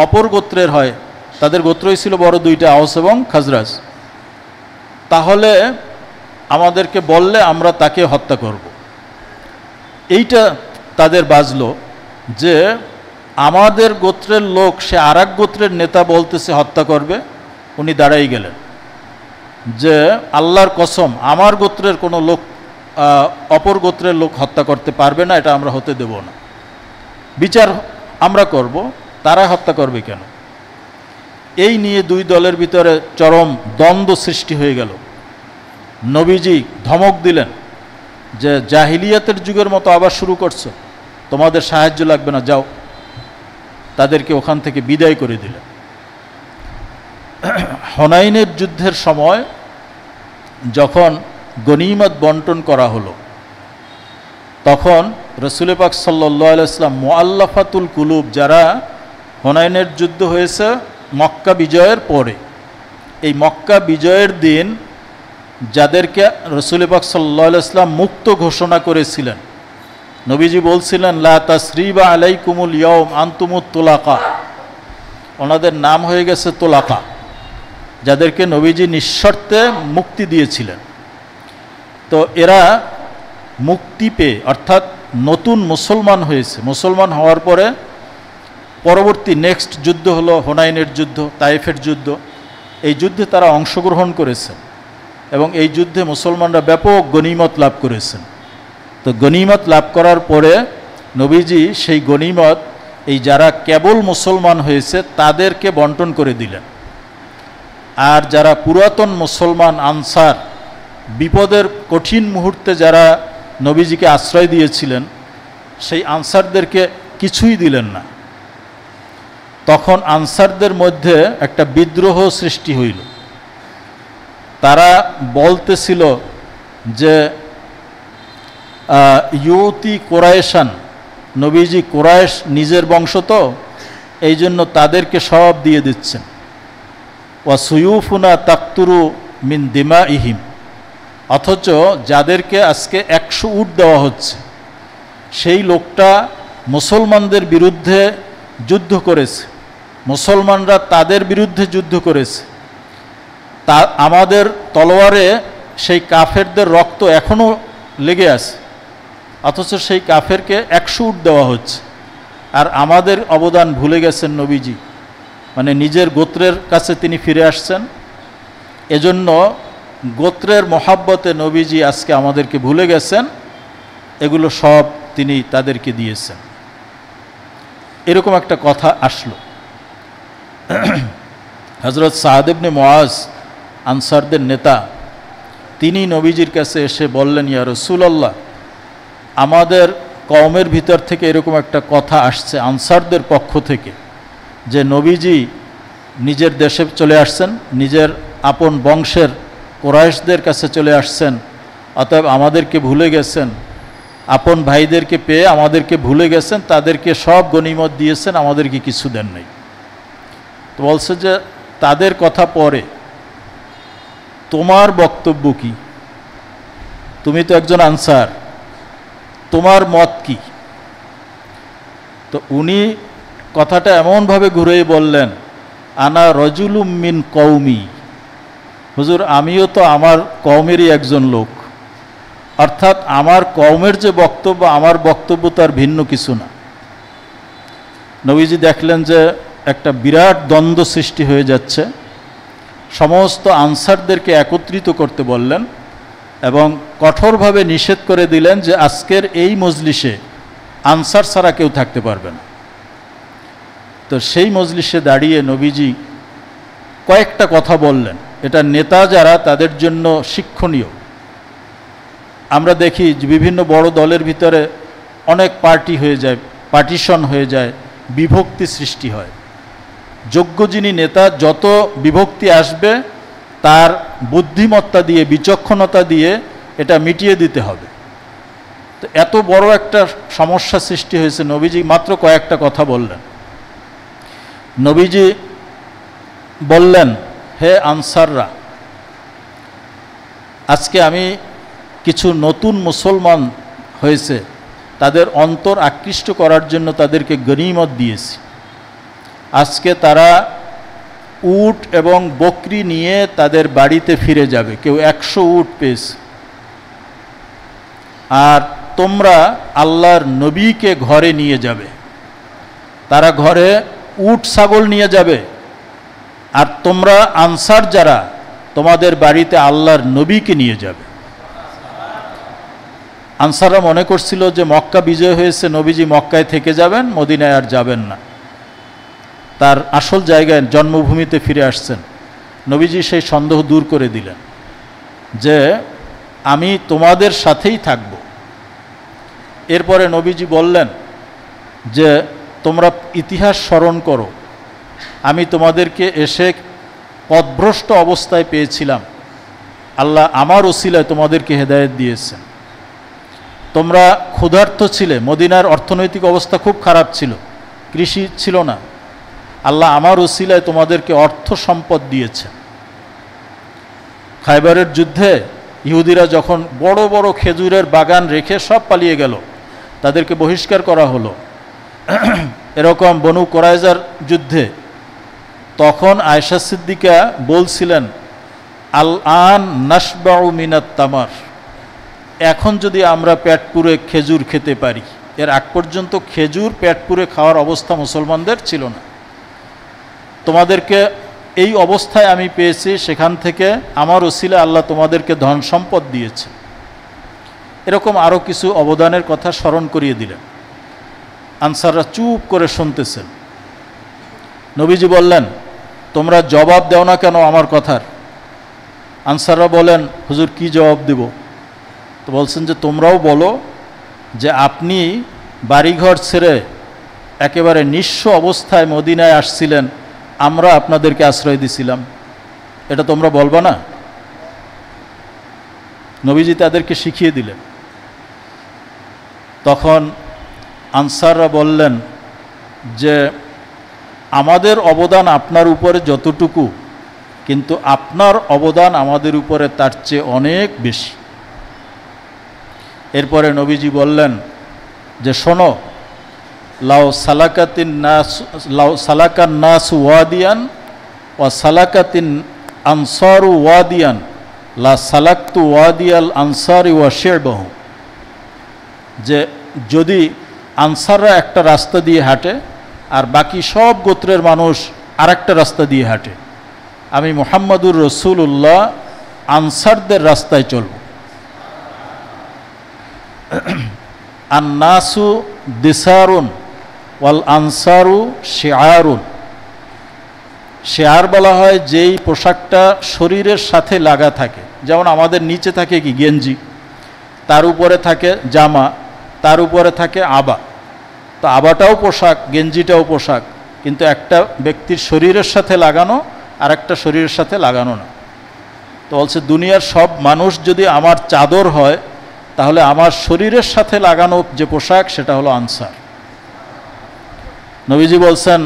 A: অপর গোত্রের হয়, তাদের গোত্রই ছিল বড় দুইটা, আওস এবং খাজরাজ, তাহলে আমাদেরকে বললে আমরা তাকে হত্যা করব। এইটা তাদের বাজলো যে আমাদের গোত্রের লোক, সে আর এক গোত্রের নেতা বলতেছে হত্যা করবে। উনি দাঁড়াই গেলেন যে আল্লাহর কসম, আমার গোত্রের কোনো লোক অপর গোত্রের লোক হত্যা করতে পারবে না, এটা আমরা হতে দেব না। বিচার আমরা করব, তারা হত্যা করবে কেন? এই নিয়ে দুই দলের ভিতরে চরম দ্বন্দ্ব সৃষ্টি হয়ে গেল। নবীজি ধমক দিলেন যে জাহিলিয়াতের যুগের মতো আবার শুরু করছো, তোমাদের সাহায্য লাগবে না, যাও। তাদেরকে ওখান থেকে বিদায় করে দিলেন। হুনাইনের যুদ্ধের সময় যখন গনিমত বন্টন করা হলো, তখন রসুল পাক সাল্লাল্লাহু আলাইহি ওয়াসাল্লাম মুআল্লাফাতুল কুলুব, যারা হুনাইনের যুদ্ধ হয়েছে মক্কা বিজয়ের পরে, এই মক্কা বিজয়ের দিন যাদেরকে রসুল পাক সাল্লাল্লাহু আলাইহি ওয়াসাল্লাম মুক্ত ঘোষণা করেছিলেন, নবীজি বলছিলেন লা তাসরিবা আলাইকুমুল ইয়াউম আনতুমুত তুলাকা, ওনাদের নাম হয়ে গেছে তুলাকা, যাদেরকে নবীজি নিঃশর্তে মুক্তি দিয়েছিলেন। তো এরা মুক্তি পেয়ে, অর্থাৎ নতুন মুসলমান হয়েছে। মুসলমান হওয়ার পরে পরবর্তী নেক্সট যুদ্ধ হলো হুনাইনের যুদ্ধ, তায়েফের যুদ্ধ। এই যুদ্ধে তারা অংশগ্রহণ করেছেন এবং এই যুদ্ধে মুসলমানরা ব্যাপক গনিমত লাভ করেছেন। তো গনিমত লাভ করার পরে নবীজি সেই গনিমত এই যারা কেবল মুসলমান হয়েছে তাদেরকে বন্টন করে দিলেন। আর যারা পুরাতন মুসলমান আনসার, বিপদের কঠিন মুহূর্তে যারা নবীজিকে আশ্রয় দিয়েছিলেন সেই আনসারদেরকে কিছুই দিলেন না। তখন আনসারদের মধ্যে একটা বিদ্রোহ সৃষ্টি হইল। তারা বলতেছিল যে ইউতি কোরাইশান, নবীজি কোরাইশ নিজের বংশ, তো এই জন্য তাদেরকে সব দিয়ে দিচ্ছেন। ওয়া সুয়ুফুনা তাকতুরু মিন দিমা ইহিম, অথচ যাদেরকে আজকে 100 উট দেওয়া হচ্ছে সেই লোকটা মুসলমানদের বিরুদ্ধে যুদ্ধ করেছে, মুসলমানরা তাদের বিরুদ্ধে যুদ্ধ করেছে, তা আমাদের তলোয়ারে সেই কাফেরদের রক্ত এখনও লেগে আছে, অথচ সেই কাফেরকে 100 উট দেওয়া হচ্ছে। আর আমাদের অবদান ভুলে গেছেন নবীজি, মানে নিজের গোত্রের কাছে তিনি ফিরে আসছেন। এজন্য গোত্রের মহাব্বতে নবীজি আজকে আমাদেরকে ভুলে গেছেন, এগুলো সব তিনি তাদেরকে দিয়েছেন। এরকম একটা কথা আসলো। হযরত সাদ ইবনে মুআজ, আনসারদের নেতা, তিনি নবীজির কাছে এসে বললেন, ইয়া রাসূলুল্লাহ, আমাদের কওমের ভিতর থেকে এরকম একটা কথা আসছে আনসারদের পক্ষ থেকে যে নবীজি নিজের দেশে চলে আসছেন, নিজের আপন বংশের কুরাইশদের কাছে চলে আসছেন, অতএব আমাদেরকে ভুলে গেছেন, আপন ভাইদেরকে পেয়ে আমাদেরকে ভুলে গেছেন, তাদেরকে সব গনিমত দিয়েছেন, আমাদেরকে কিছু দেন নাই। তো বলছে যে তাদের কথা পরে, তোমার বক্তব্য কি? তুমি তো একজন আনসার, তোমার মত কি? তো উনি কথাটা এমনভাবে ঘুরেই বললেন, আনা রজুলুম মিন কওমি, হুজুর আমিও তো আমার কওমেরই একজন লোক, অর্থাৎ আমার কওমের যে বক্তব্য আমার বক্তব্য তার ভিন্ন কিছু না। নবীজি দেখলেন যে একটা বিরাট দ্বন্দ্ব সৃষ্টি হয়ে যাচ্ছে, সমস্ত আনসারদেরকে একত্রিত করতে বললেন এবং কঠোরভাবে নিষেধ করে দিলেন যে আজকের এই মজলিসে আনসার ছাড়া কেউ থাকতে পারবে না। তো সেই মজলিসে দাঁড়িয়ে নবীজি কয়েকটা কথা বললেন, এটা নেতা যারা তাদের জন্য শিক্ষণীয়। আমরা দেখি যে বিভিন্ন বড় দলের ভিতরে অনেক পার্টি হয়ে যায়, পার্টিশন হয়ে যায়, বিভক্তি সৃষ্টি হয়। যোগ্য যিনি নেতা, যত বিভক্তি আসবে তার বুদ্ধিমত্তা দিয়ে, বিচক্ষণতা দিয়ে এটা মিটিয়ে দিতে হবে। তো এত বড় একটা সমস্যা সৃষ্টি হয়েছে, নবীজি মাত্র কয়েকটা কথা বললেন। নবীজি বললেন, হে আনসাররা, আজকে আমি কিছু নতুন মুসলমান হয়েছে তাদের অন্তর আকৃষ্ট করার জন্য তাদেরকে গনিমত দিয়েছি। আজকে তারা উট এবং বকরি নিয়ে তাদের বাড়িতে ফিরে যাবে, কেউ 100 উট পেয়েছে। আর তোমরা আল্লাহর নবীকে ঘরে নিয়ে যাবে, তারা ঘরে উট ছাগল নিয়ে যাবে, আর তোমরা আনসার যারা তোমাদের বাড়িতে আল্লাহর নবীকে নিয়ে যাবে। আনসাররা মনে করছিল যে মক্কা বিজয় হয়েছে, নবীজি মক্কায় থেকে যাবেন, মদিনায় আর যাবেন না, তার আসল জায়গায় জন্মভূমিতে ফিরে আসছেন। নবীজি সেই সন্দেহ দূর করে দিলেন যে আমি তোমাদের সাথেই থাকব। এরপরে নবীজি বললেন যে তোমরা ইতিহাস স্মরণ করো, আমি তোমাদেরকে এসে পথভ্রষ্ট অবস্থায় পেয়েছিলাম, আল্লাহ আমার ওসিলায় তোমাদেরকে হেদায়েত দিয়েছেন। তোমরা ক্ষুধার্ত ছিলে, মদিনার অর্থনৈতিক অবস্থা খুব খারাপ ছিল, কৃষি ছিল না, আল্লাহ আমার ওসিলায় তোমাদেরকে অর্থ সম্পদ দিয়েছেন। খায়বারের যুদ্ধে ইহুদিরা যখন বড় বড় খেজুরের বাগান রেখে সব পালিয়ে গেল, তাদেরকে বহিষ্কার করা হলো। এরকম বনু কোরাইজার যুদ্ধে তখন আয়েশা সিদ্দিকা বলছিলেন, আল আন নাশবাউ মিনাত তামার, এখন যদি আমরা পেট পুরে খেজুর খেতে পারি। এর আগ পর্যন্ত খেজুর পেট পুরে খাওয়ার অবস্থা মুসলমানদের ছিল না। তোমাদেরকে এই অবস্থায় আমি পেয়েছি, সেখান থেকে আমার ওসিলা আল্লাহ তোমাদেরকে ধন সম্পদ দিয়েছে। এরকম আরও কিছু অবদানের কথা স্মরণ করিয়ে দিলেন। আনসাররা চুপ করে শুনতেছেন। নবীজি বললেন, তোমরা জবাব দাও না কেন আমার কথার? আনসাররা বলেন, হুজুর কি জবাব দেব? তো বলছেন যে তোমরাও বলো যে আপনি বাড়িঘর ছেড়ে একেবারে নিঃস্ব অবস্থায় মদিনায় আসছিলেন, আমরা আপনাদেরকে আশ্রয় দিছিলাম, এটা তোমরা বলবা না? নবীজি তাদেরকে শিখিয়ে দিলেন। তখন আনসাররা বললেন যে আমাদের অবদান আপনার উপরে যতটুকু, কিন্তু আপনার অবদান আমাদের উপরে তার চেয়ে অনেক বেশি। এরপরে নবীজি বললেন যে শোনো, লাউ সালাকান নাস ওয়াদিয়ান ওয়া সালাকাতিন আনসারু ওয়াদিয়ান লা সালাকতু ওয়াদিয়াল আনসারি ওয়া শিরবাহু। যে যদি আনসাররা একটা রাস্তা দিয়ে হাঁটে আর বাকি সব গোত্রের মানুষ আরেকটা রাস্তা দিয়ে হাঁটে, আমি মুহাম্মাদুর রাসূলুল্লাহ আনসারদের রাস্তায় চলব। আন্নাসু দিসারুন ওয়াল আনসারু শিআরুন। শিআর বলা হয় যেই পোশাকটা শরীরের সাথে লাগা থাকে, যেমন আমাদের নিচে থাকে কি গেঞ্জি, তার উপরে থাকে জামা, তার উপরে থাকে আবা। তো আবাটাও পোশাক, গেঞ্জিটাও পোশাক, কিন্তু একটা ব্যক্তির শরীরের সাথে লাগানো আর একটা শরীরের সাথে লাগানো না। তো বলছে দুনিয়ার সব মানুষ যদি আমার চাদর হয়, তাহলে আমার শরীরের সাথে লাগানো যে পোশাক সেটা হলো আনসার। নবীজি বলছেন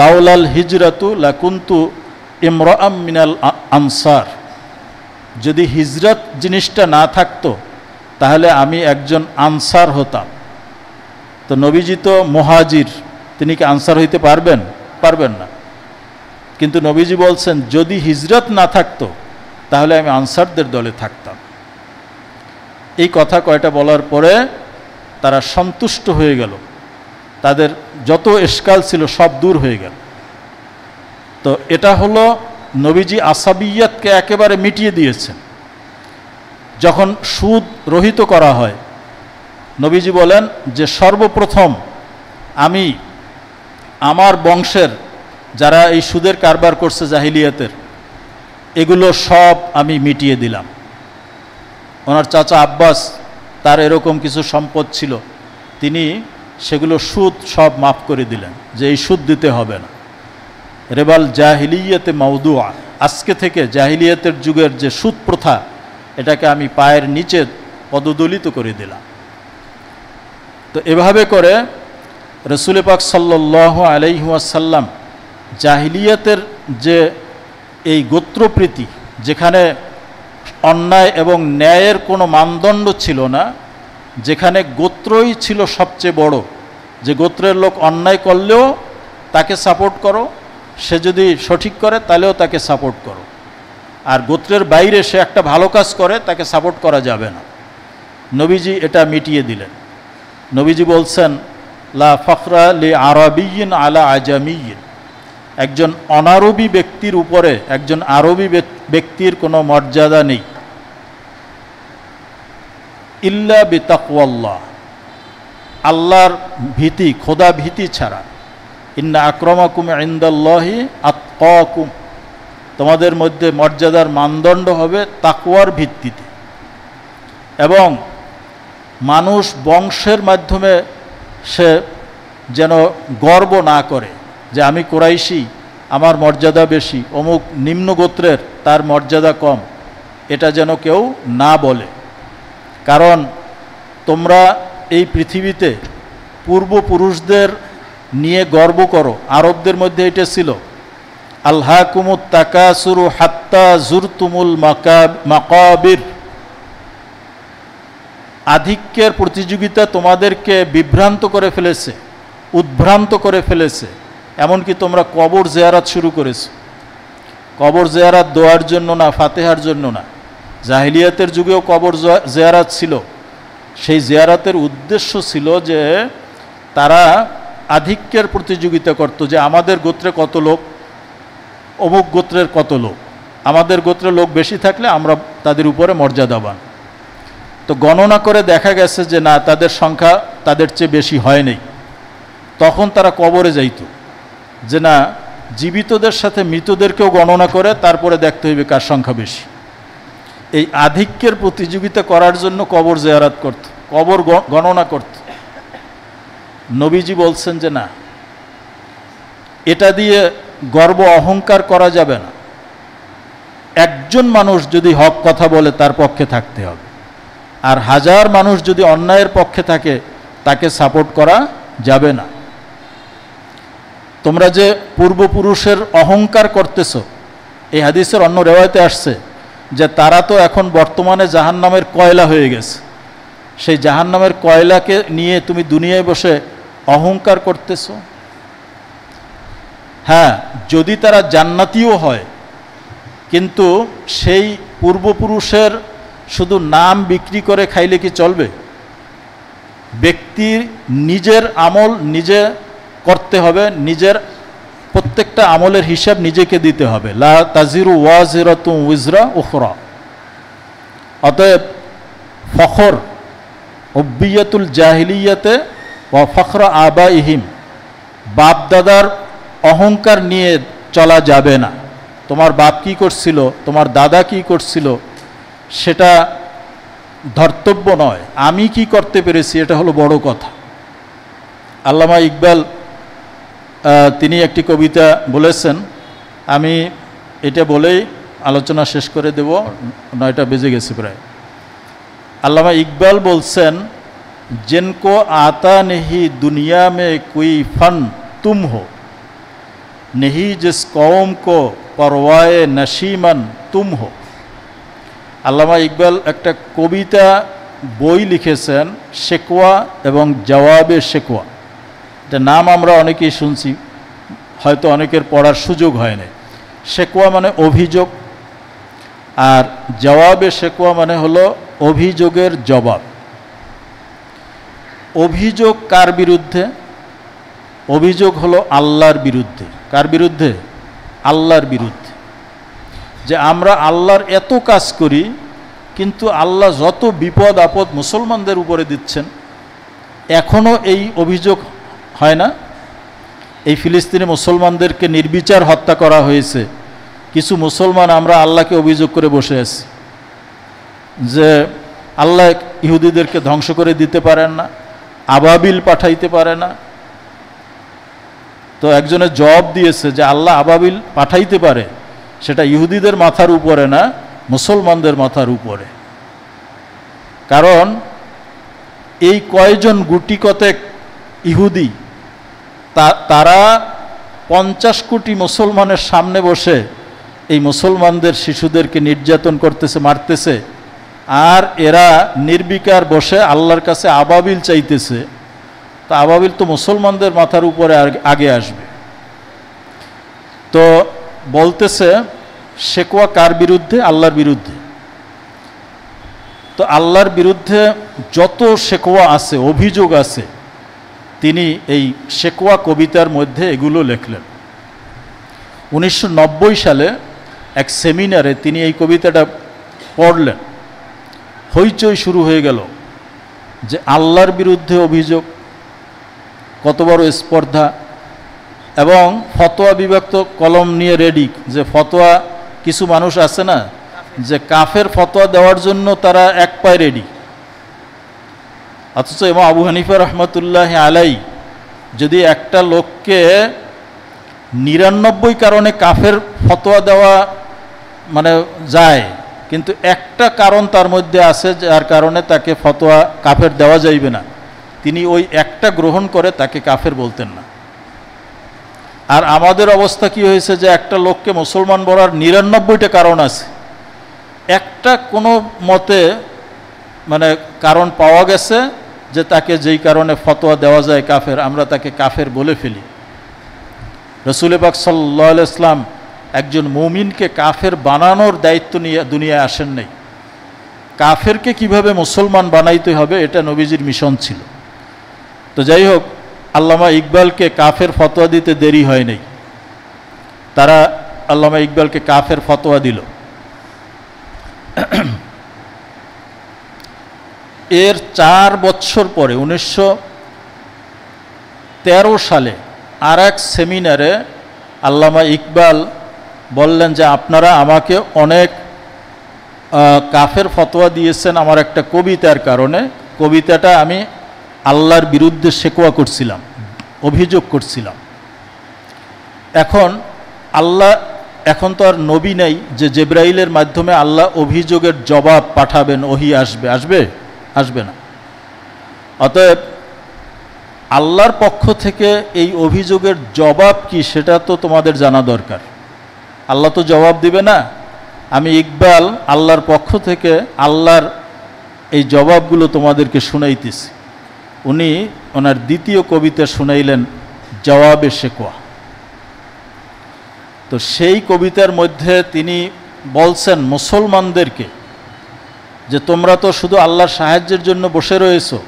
A: লাউলাল হিজরাতু লাকুনতু ইমরাআম মিনাল আনসার। যদি হিজরত জিনিসটা না থাকতো তাহলে আমি একজন আনসার হতাম। তো নবীজি তো মুহাজির, তিনি কি আনসার হইতে পারবেন? পারবেন না। কিন্তু নবীজি বলছেন যদি হিজরত না থাকতো তাহলে আমি আনসারদের দলে থাকতাম। এই কথা কয়টা বলার পরে তারা সন্তুষ্ট হয়ে গেল, তাদের যত এশকাল ছিল সব দূর হয়ে গেল। তো এটা হলো নবীজি আসাবিয়াতকে একেবারে মিটিয়ে দিয়েছেন। যখন সুদ রহিত করা হয়, নবীজি বলেন যে সর্বপ্রথম আমি আমার বংশের যারা এই সুদের কারবার করছে জাহিলিয়াতের, এগুলো সব আমি মিটিয়ে দিলাম। ওনার চাচা আব্বাস, তার এরকম কিছু সম্পদ ছিল, তিনি সেগুলো সুদ সব মাফ করে দিলেন, যে এই সুদ দিতে হবে না। রেবাল জাহিলিয়াতে মাউদুআ, আজকে থেকে জাহিলিয়াতের যুগের যে সুদ প্রথা, এটাকে আমি পায়ের নিচে পদদলিত করে দিলাম। তো এভাবে করে রসুল পাক সাল্লাল্লাহু আলাইহি ওয়াসাল্লাম জাহিলিয়াতের যে এই গোত্রপ্রীতি, যেখানে অন্যায় এবং ন্যায়ের কোনো মানদণ্ড ছিল না, যেখানে গোত্রই ছিল সবচেয়ে বড়, যে গোত্রের লোক অন্যায় করলেও তাকে সাপোর্ট করো, সে যদি সঠিক করে তাহলেও তাকে সাপোর্ট করো, আর গোত্রের বাইরে সে একটা ভালো কাজ করে তাকে সাপোর্ট করা যাবে না। নবীজি এটা মিটিয়ে দিলেন। নবীজি বলছেন লা ফখরা লি আরাবিয়িন আলা আজামিয়িন। একজন অনারবি ব্যক্তির উপরে একজন আরবি ব্যক্তির কোনো মর্যাদা নেই, ইল্লা বিতাকওয়াল্লাহ, আল্লাহর ভীতি, খোদা ভীতি ছাড়া। ইন্না আকরামাকুম ইনদাল্লাহি আতকাকুম, তোমাদের মধ্যে মর্যাদার মানদণ্ড হবে তাকওয়ার ভিত্তিতে। এবং মানুষ বংশের মাধ্যমে সে যেন গর্ব না করে যে আমি কুরাইশি, আমার মর্যাদা বেশি, অমুক নিম্ন গোত্রের তার মর্যাদা কম, এটা যেন কেউ না বলে। কারণ তোমরা এই পৃথিবীতে পূর্বপুরুষদের নিয়ে গর্ব করো, আরবদের মধ্যে এটা ছিল আলহাকুমুত তাকাসুরু হাত্তা জুরতুমুল মাকাবির। আধিক্যের প্রতিযোগিতা তোমাদেরকে বিভ্রান্ত করে ফেলেছে, উদ্ভ্রান্ত করে ফেলেছে, এমনকি তোমরা কবর জিয়ারত শুরু করেছো। কবর জিয়ারত দোয়ার জন্য না, ফাতেহার জন্য না। জাহিলিয়াতের যুগেও কবর জিয়ারত ছিল, সেই জিয়ারতের উদ্দেশ্য ছিল যে তারা আধিক্যের প্রতিযোগিতা করত, যে আমাদের গোত্রে কত লোক, অমুক গোত্রের কত লোক, আমাদের গোত্রে লোক বেশি থাকলে আমরা তাদের উপরে মর্যাদাবান। তো গণনা করে দেখা গেছে যে না, তাদের সংখ্যা তাদের চেয়ে বেশি হয়নি। তখন তারা কবরে যাইত, যে না, জীবিতদের সাথে মৃতদেরকেও গণনা করে তারপরে দেখতে হইবে কার সংখ্যা বেশি। এই আধিক্যের প্রতিযোগিতা করার জন্য কবর জিয়ারত করত, কবর গণনা করত। নবীজি বলছেন যে না, এটা দিয়ে গর্ব অহংকার করা যাবে না। একজন মানুষ যদি হক কথা বলে তার পক্ষে থাকতে হবে, আর হাজার মানুষ যদি অন্যায়ের পক্ষে থাকে তাকে সাপোর্ট করা যাবে না। তোমরা যে পূর্বপুরুষের অহংকার করতেছ, এই হাদিসের অন্য রেওয়ায়তে আসছে যে তারা তো এখন বর্তমানে জাহান্নামের কয়লা হয়ে গেছে, সেই জাহান্নামের কয়লাকে নিয়ে তুমি দুনিয়ায় বসে অহংকার করতেছ। হ্যাঁ, যদি তারা জান্নাতীও হয়, কিন্তু সেই পূর্বপুরুষের শুধু নাম বিক্রি করে খাইলে কি চলবে? ব্যক্তির নিজের আমল নিজে করতে হবে, নিজের প্রত্যেকটা আমলের হিসাব নিজেকে দিতে হবে। লা তাজিরু ওয়াজিরাতুন উজরা উখরা। অতএব ফখর উব্বিয়াতুল জাহিলিয়াতে ওয়া ফখরা আবাইহিম, বাপ দাদার অহংকার নিয়ে চলা যাবে না। তোমার বাপ কি করছিল, তোমার দাদা কি করছিল, সেটা ধর্তব্য নয়। আমি কি করতে পেরেছি, এটা হলো বড় কথা। আল্লামা ইকবাল তিনি একটি কবিতা বলেছেন, আমি এটা বলেই আলোচনা শেষ করে দেব, 9টা বেজে গেছে প্রায়। আল্লামা ইকবাল বলছেন, जिनको आता नहीं दुनिया में कोई फन तुम हो, नहीं जिस कौम को परवाए नशीमन तुम हो। আল্লামা ইকবাল একটা কবিতা বই লিখেছেন, শেকওয়া এবং জওয়াবে শেকওয়া। এটা নাম আমরা অনেকেই শুনছি, হয়তো অনেকের পড়ার সুযোগ হয় না। শেকওয়া মানে অভিযোগ, আর জওয়াবে শেকওয়া মানে হলো অভিযোগের জবাব। অভিযোগ কার বিরুদ্ধে? অভিযোগ হলো আল্লাহর বিরুদ্ধে। কার বিরুদ্ধে? আল্লাহর বিরুদ্ধে। যে আমরা আল্লাহর এত কাজ করি, কিন্তু আল্লাহ যত বিপদ আপদ মুসলমানদের উপরে দিচ্ছেন, এখনও এই অভিযোগ হয় না। এই ফিলিস্তিনি মুসলমানদেরকে নির্বিচার হত্যা করা হয়েছে, কিছু মুসলমান আমরা আল্লাহকে অভিযোগ করে বসে আছি যে আল্লাহ ইহুদিদেরকে ধ্বংস করে দিতে পারেন না, আবাবিল পাঠাইতে পারে না। তো একজনের জবাব দিয়েছে যে আল্লাহ আবাবিল পাঠাইতে পারে, সেটা ইহুদিদের মাথার উপরে না, মুসলমানদের মাথার উপরে। কারণ এই কয়জন গুটি কতেক ইহুদি, তারা 50 কোটি মুসলমানের সামনে বসে এই মুসলমানদের শিশুদেরকে নির্যাতন করতেছে, মারতেছে, আর এরা নির্বিকার বসে আল্লাহর কাছে আবাবিল চাইতেছে। তা আবাবিল তো মুসলমানদের মাথার উপরে আগে আসবে। তো বলতেছে শেকওয়া কার বিরুদ্ধে? আল্লাহর বিরুদ্ধে। তো আল্লাহর বিরুদ্ধে যত শেকওয়া আছে, অভিযোগ আছে, তিনি এই শেকওয়া কবিতার মধ্যে এগুলো লিখলেন। 1990 সালে এক সেমিনারে তিনি এই কবিতাটা পড়লেন, হইচই শুরু হয়ে গেল যে আল্লাহর বিরুদ্ধে অভিযোগ, কত বড় স্পর্ধা। এবং ফতোয়া বিভাগ তো কলম নিয়ে রেডি, যে ফতোয়া, কিছু মানুষ আছে না যে কাফের ফতোয়া দেওয়ার জন্য তারা এক পায়ে রেডি। অথচ ইমাম আবু হানিফা রহমতুল্লাহ আলাই যদি একটা লোককে 99 কারণে কাফের ফতোয়া দেওয়া মানে যায়, কিন্তু একটা কারণ তার মধ্যে আছে যার কারণে তাকে ফতোয়া কাফের দেওয়া যাইবে না, তিনি ওই একটা গ্রহণ করে তাকে কাফের বলতেন না। আর আমাদের অবস্থা কি হয়েছে যে একটা লোককে মুসলমান বলার 99টা কারণ আছে, একটা কোনো মতে মানে কারণ পাওয়া গেছে যে তাকে যেই কারণে ফতোয়া দেওয়া যায় কাফের, আমরা তাকে কাফের বলে ফেলি। রসুল পাক সাল্লাল্লাহু আলাইহি ওয়াসাল্লাম একজন মুমিনকে কাফের বানানোর দায়িত্ব নিয়ে দুনিয়ায় আসেন নাই। কাফেরকে কিভাবে মুসলমান বানাইতে হবে এটা নবীজির মিশন ছিল। তো যাই হোক, আল্লামা ইকবালকে কাফের ফতোয়া দিতে দেরি হয় নাই, তারা আল্লামা ইকবালকে কাফের ফতোয়া দিল। এর 4 বছর পরে 1913 সালে আর এক সেমিনারে আল্লামা ইকবাল বললেন যে আপনারা আমাকে অনেক কাফের ফতোয়া দিয়েছেন আমার একটা কবিতার কারণে। কবিতাটা আমি আল্লাহর বিরুদ্ধে শেকওয়া করছিলাম, অভিযোগ করছিলাম। এখন আল্লাহ, এখন তো আর নবী নেই যে জিবরাইলের মাধ্যমে আল্লাহ অভিযোগের জবাব পাঠাবেন, ওহী আসবে, আসবে আসবে না। অতএব আল্লাহর পক্ষ থেকে এই অভিযোগের জবাব কি সেটা তো তোমাদের জানা দরকার। আল্লাহ তো জবাব দিবে না, আমি ইকবাল আল্লাহর পক্ষ থেকে আল্লাহর এই জবাবগুলো তোমাদেরকে শুনাইতেছি। উনি ওনার দ্বিতীয় কবিতা শুনাইলেন জওয়াবে শেকওয়া। তো সেই কবিতার মধ্যে তিনি বলছেন মুসলমানদেরকে যে তোমরা তো শুধু আল্লাহর সাহায্যের জন্য বসে রয়েছো,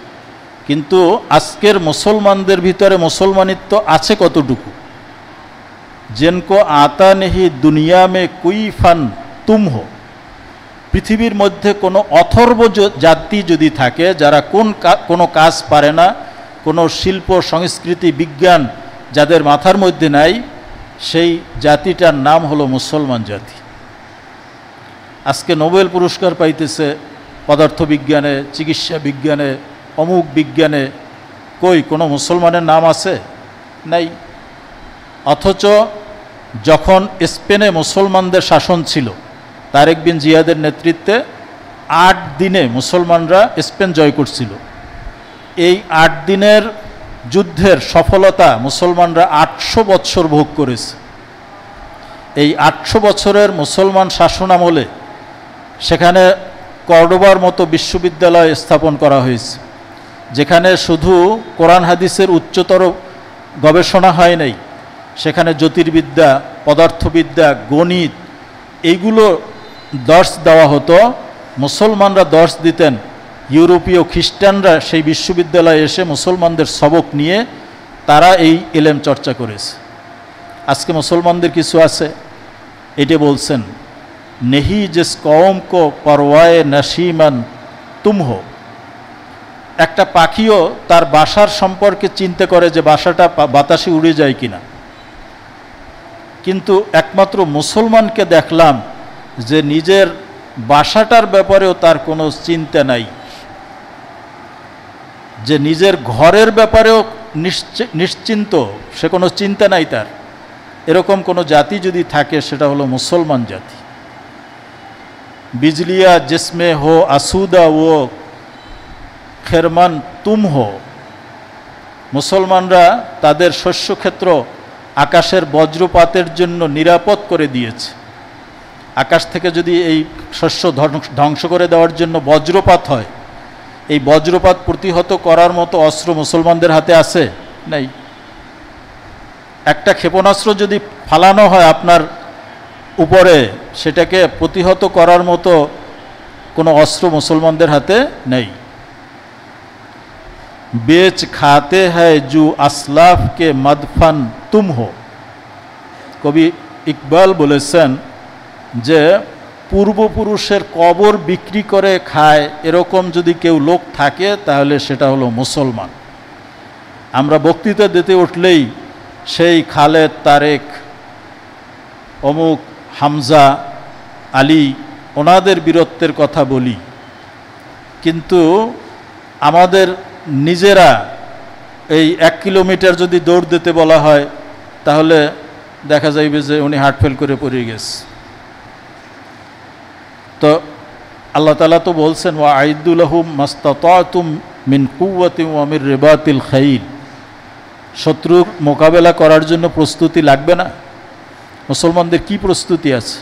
A: কিন্তু আজকের মুসলমানদের ভিতরে মুসলমানিত্ব আছে কতটুকু? জিनको आता नहीं दुनिया में कोई फन तुम हो। পৃথিবীর মধ্যে কোনো অথর্ব জাতি যদি থাকে যারা কোনো কাজ পারে না, কোনো শিল্প সংস্কৃতি বিজ্ঞান যাদের মাথার মধ্যে নাই, সেই জাতিটার নাম হলো মুসলমান জাতি। আজকে নোবেল পুরস্কার পাইতেছে পদার্থবিজ্ঞানে, চিকিৎসা বিজ্ঞানে, অমুক বিজ্ঞানে, কই কোনো মুসলমানের নাম আছে? নাই। অথচ যখন স্পেনে মুসলমানদের শাসন ছিল তারেক বিন জিয়াদের নেতৃত্বে, 8 দিনে মুসলমানরা স্পেন জয় করছিল। এই 8 দিনের যুদ্ধের সফলতা মুসলমানরা 800 বৎসর ভোগ করেছে। এই 800 বছরের মুসলমান শাসন আমলে সেখানে কর্ডোবার মতো বিশ্ববিদ্যালয় স্থাপন করা হয়েছে, যেখানে শুধু কোরআন হাদিসের উচ্চতর গবেষণা হয় নাই, সেখানে জ্যোতির্বিদ্যা, পদার্থবিদ্যা, গণিত এইগুলো দর্শ দেওয়া হতো। মুসলমানরা দর্শ দিতেন, ইউরোপীয় খ্রিস্টানরা সেই বিশ্ববিদ্যালয়ে এসে মুসলমানদের সবক নিয়ে তারা এই ইলম চর্চা করেছে। আজকে মুসলমানদের কিছু আছে, এটা বলছেন নেহি জিস কওম কো পরওয়ায়ে নশীমান তুম হো। একটা পাখিও তার বাসার সম্পর্কে চিন্তা করে যে বাসাটা বাতাসে উড়ে যায় কিনা, কিন্তু একমাত্র মুসলমানকে দেখলাম যে নিজের বাসাটার ব্যাপারেও তার কোনো চিন্তা নাই, যে নিজের ঘরের ব্যাপারেও নিশ্চিন্ত, সে কোনো চিন্তা নাই তার। এরকম কোনো জাতি যদি থাকে সেটা হলো মুসলমান জাতি। বিজলিয়া জিসমে হো আসুদা ও খেরমান তুম হো। মুসলমানরা তাদের শস্যক্ষেত্র আকাশের বজ্রপাতের জন্য নিরাপদ করে দিয়েছে। আকাশ থেকে যদি এই শস্য ধ্বংস করে দেওয়ার জন্য বজ্রপাত হয়, এই বজ্রপাত প্রতিহত করার মতো অস্ত্র মুসলমানদের হাতে আছে? নাই। একটা ক্ষেপণাস্ত্র যদি ফালানো হয় আপনার উপরে, সেটাকে প্রতিহত করার মতো কোনো অস্ত্র মুসলমানদের হাতে নেই। বেচ খাতে হ্যায় জু আসলাফ কে মদফন তুম হো। কবি ইকবাল বলেছেন যে পূর্বপুরুষের কবর বিক্রি করে খায় এরকম যদি কেউ লোক থাকে তাহলে সেটা হলো মুসলমান। আমরা বক্তৃতা দিতে উঠলেই সেই খালেদ, তারেক, অমুক, হামজা, আলী, ওনাদের বীরত্বের কথা বলি, কিন্তু আমাদের নিজেরা এই 1 কিলোমিটার যদি দৌড় দিতে বলা হয় তাহলে দেখা যাইবে যে উনি হার্ট ফেল করে পড়ে গেছে। তো আল্লাহ তাআলা তো বলছেন ওয়া আইদ্দু লাহুম মাস্তাতাতুম মিন কুওয়াতিন ওয়া মির রিবাতিল খাইল। শত্রু মোকাবেলা করার জন্য প্রস্তুতি লাগবে না? মুসলমানদের কি প্রস্তুতি আছে?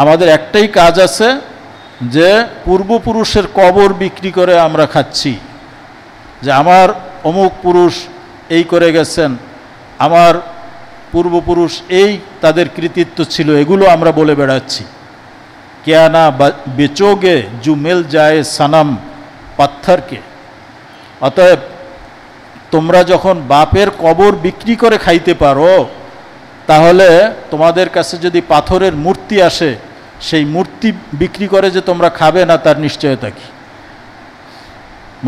A: আমাদের একটাই কাজ আছে যে পূর্বপুরুষের কবর বিক্রি করে আমরা খাচ্ছি, যে আমার অমুক পুরুষ এই করে গেছেন, আমার পূর্বপুরুষ এই তাদের কৃতিত্ব ছিল, এগুলো আমরা বলে বেড়াচ্ছি। क्या ना बेचोगे जो मिल जाए सनम पत्थर के। অতএব তোমরা যখন বাপের কবর বিক্রি করে খাইতে পারো, তাহলে তোমাদের কাছে যদি পাথরের মূর্তি আসে, সেই মূর্তি বিক্রি করে যে তোমরা খাবে না তার নিশ্চয়তা কি?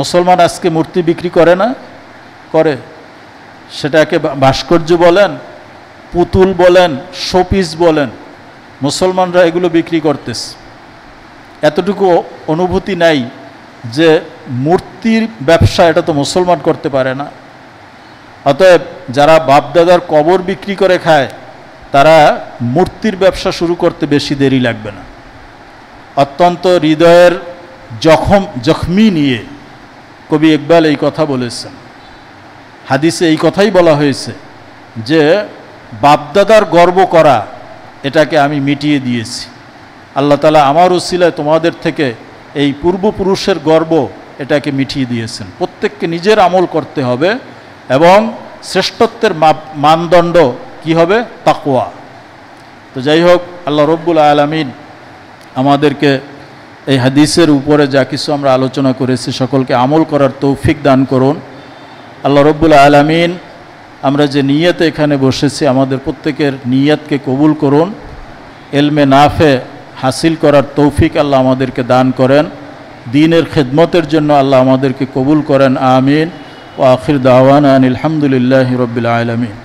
A: মুসলমান আজকে মূর্তি বিক্রি করে না? করে। সেটাকে ভাস্কর্য বলেন, পুতুল বলেন, শোপিস বলেন, মুসলমানরা এগুলো বিক্রি করতেছে। এতটুকু অনুভূতি নাই যে মূর্তির ব্যবসা এটা তো মুসলমান করতে পারে না। অতএব যারা বাপদাদার কবর বিক্রি করে খায় তারা মূর্তির ব্যবসা শুরু করতে বেশি দেরি লাগবে না। অত্যন্ত হৃদয়ের জখমি নিয়ে কবি ইকবাল এই কথা বলেছেন। হাদিসে এই কথাই বলা হয়েছে যে বাপদাদার গর্ব করা এটাকে আমি মিটিয়ে দিয়েছি। আল্লাহ তাআলা আমার উসিলায় তোমাদের থেকে এই পূর্বপুরুষের গর্ব এটাকে মিটিয়ে দিয়েছেন। প্রত্যেককে নিজের আমল করতে হবে এবং শ্রেষ্ঠত্বের মানদণ্ড কি হবে? তাকওয়া। তো যাই হোক, আল্লাহ রব্বুল আলামিন আমাদেরকে এই হাদিসের উপরে যা কিছু আমরা আলোচনা করেছি সকলকে আমল করার তৌফিক দান করুন। আল্লাহ রব্বুল আলামিন আমরা যে নিয়তে এখানে বসেছি আমাদের প্রত্যেকের নিয়তকে কবুল করুন। এলমে নাফে হাসিল করার তৌফিক আল্লাহ আমাদেরকে দান করেন। দ্বীনের খিদমতের জন্য আল্লাহ আমাদেরকে কবুল করেন। আমিন। ওয়া আখির দাওয়ানা আনিল হামদুলিল্লাহি রাব্বিল আলামিন।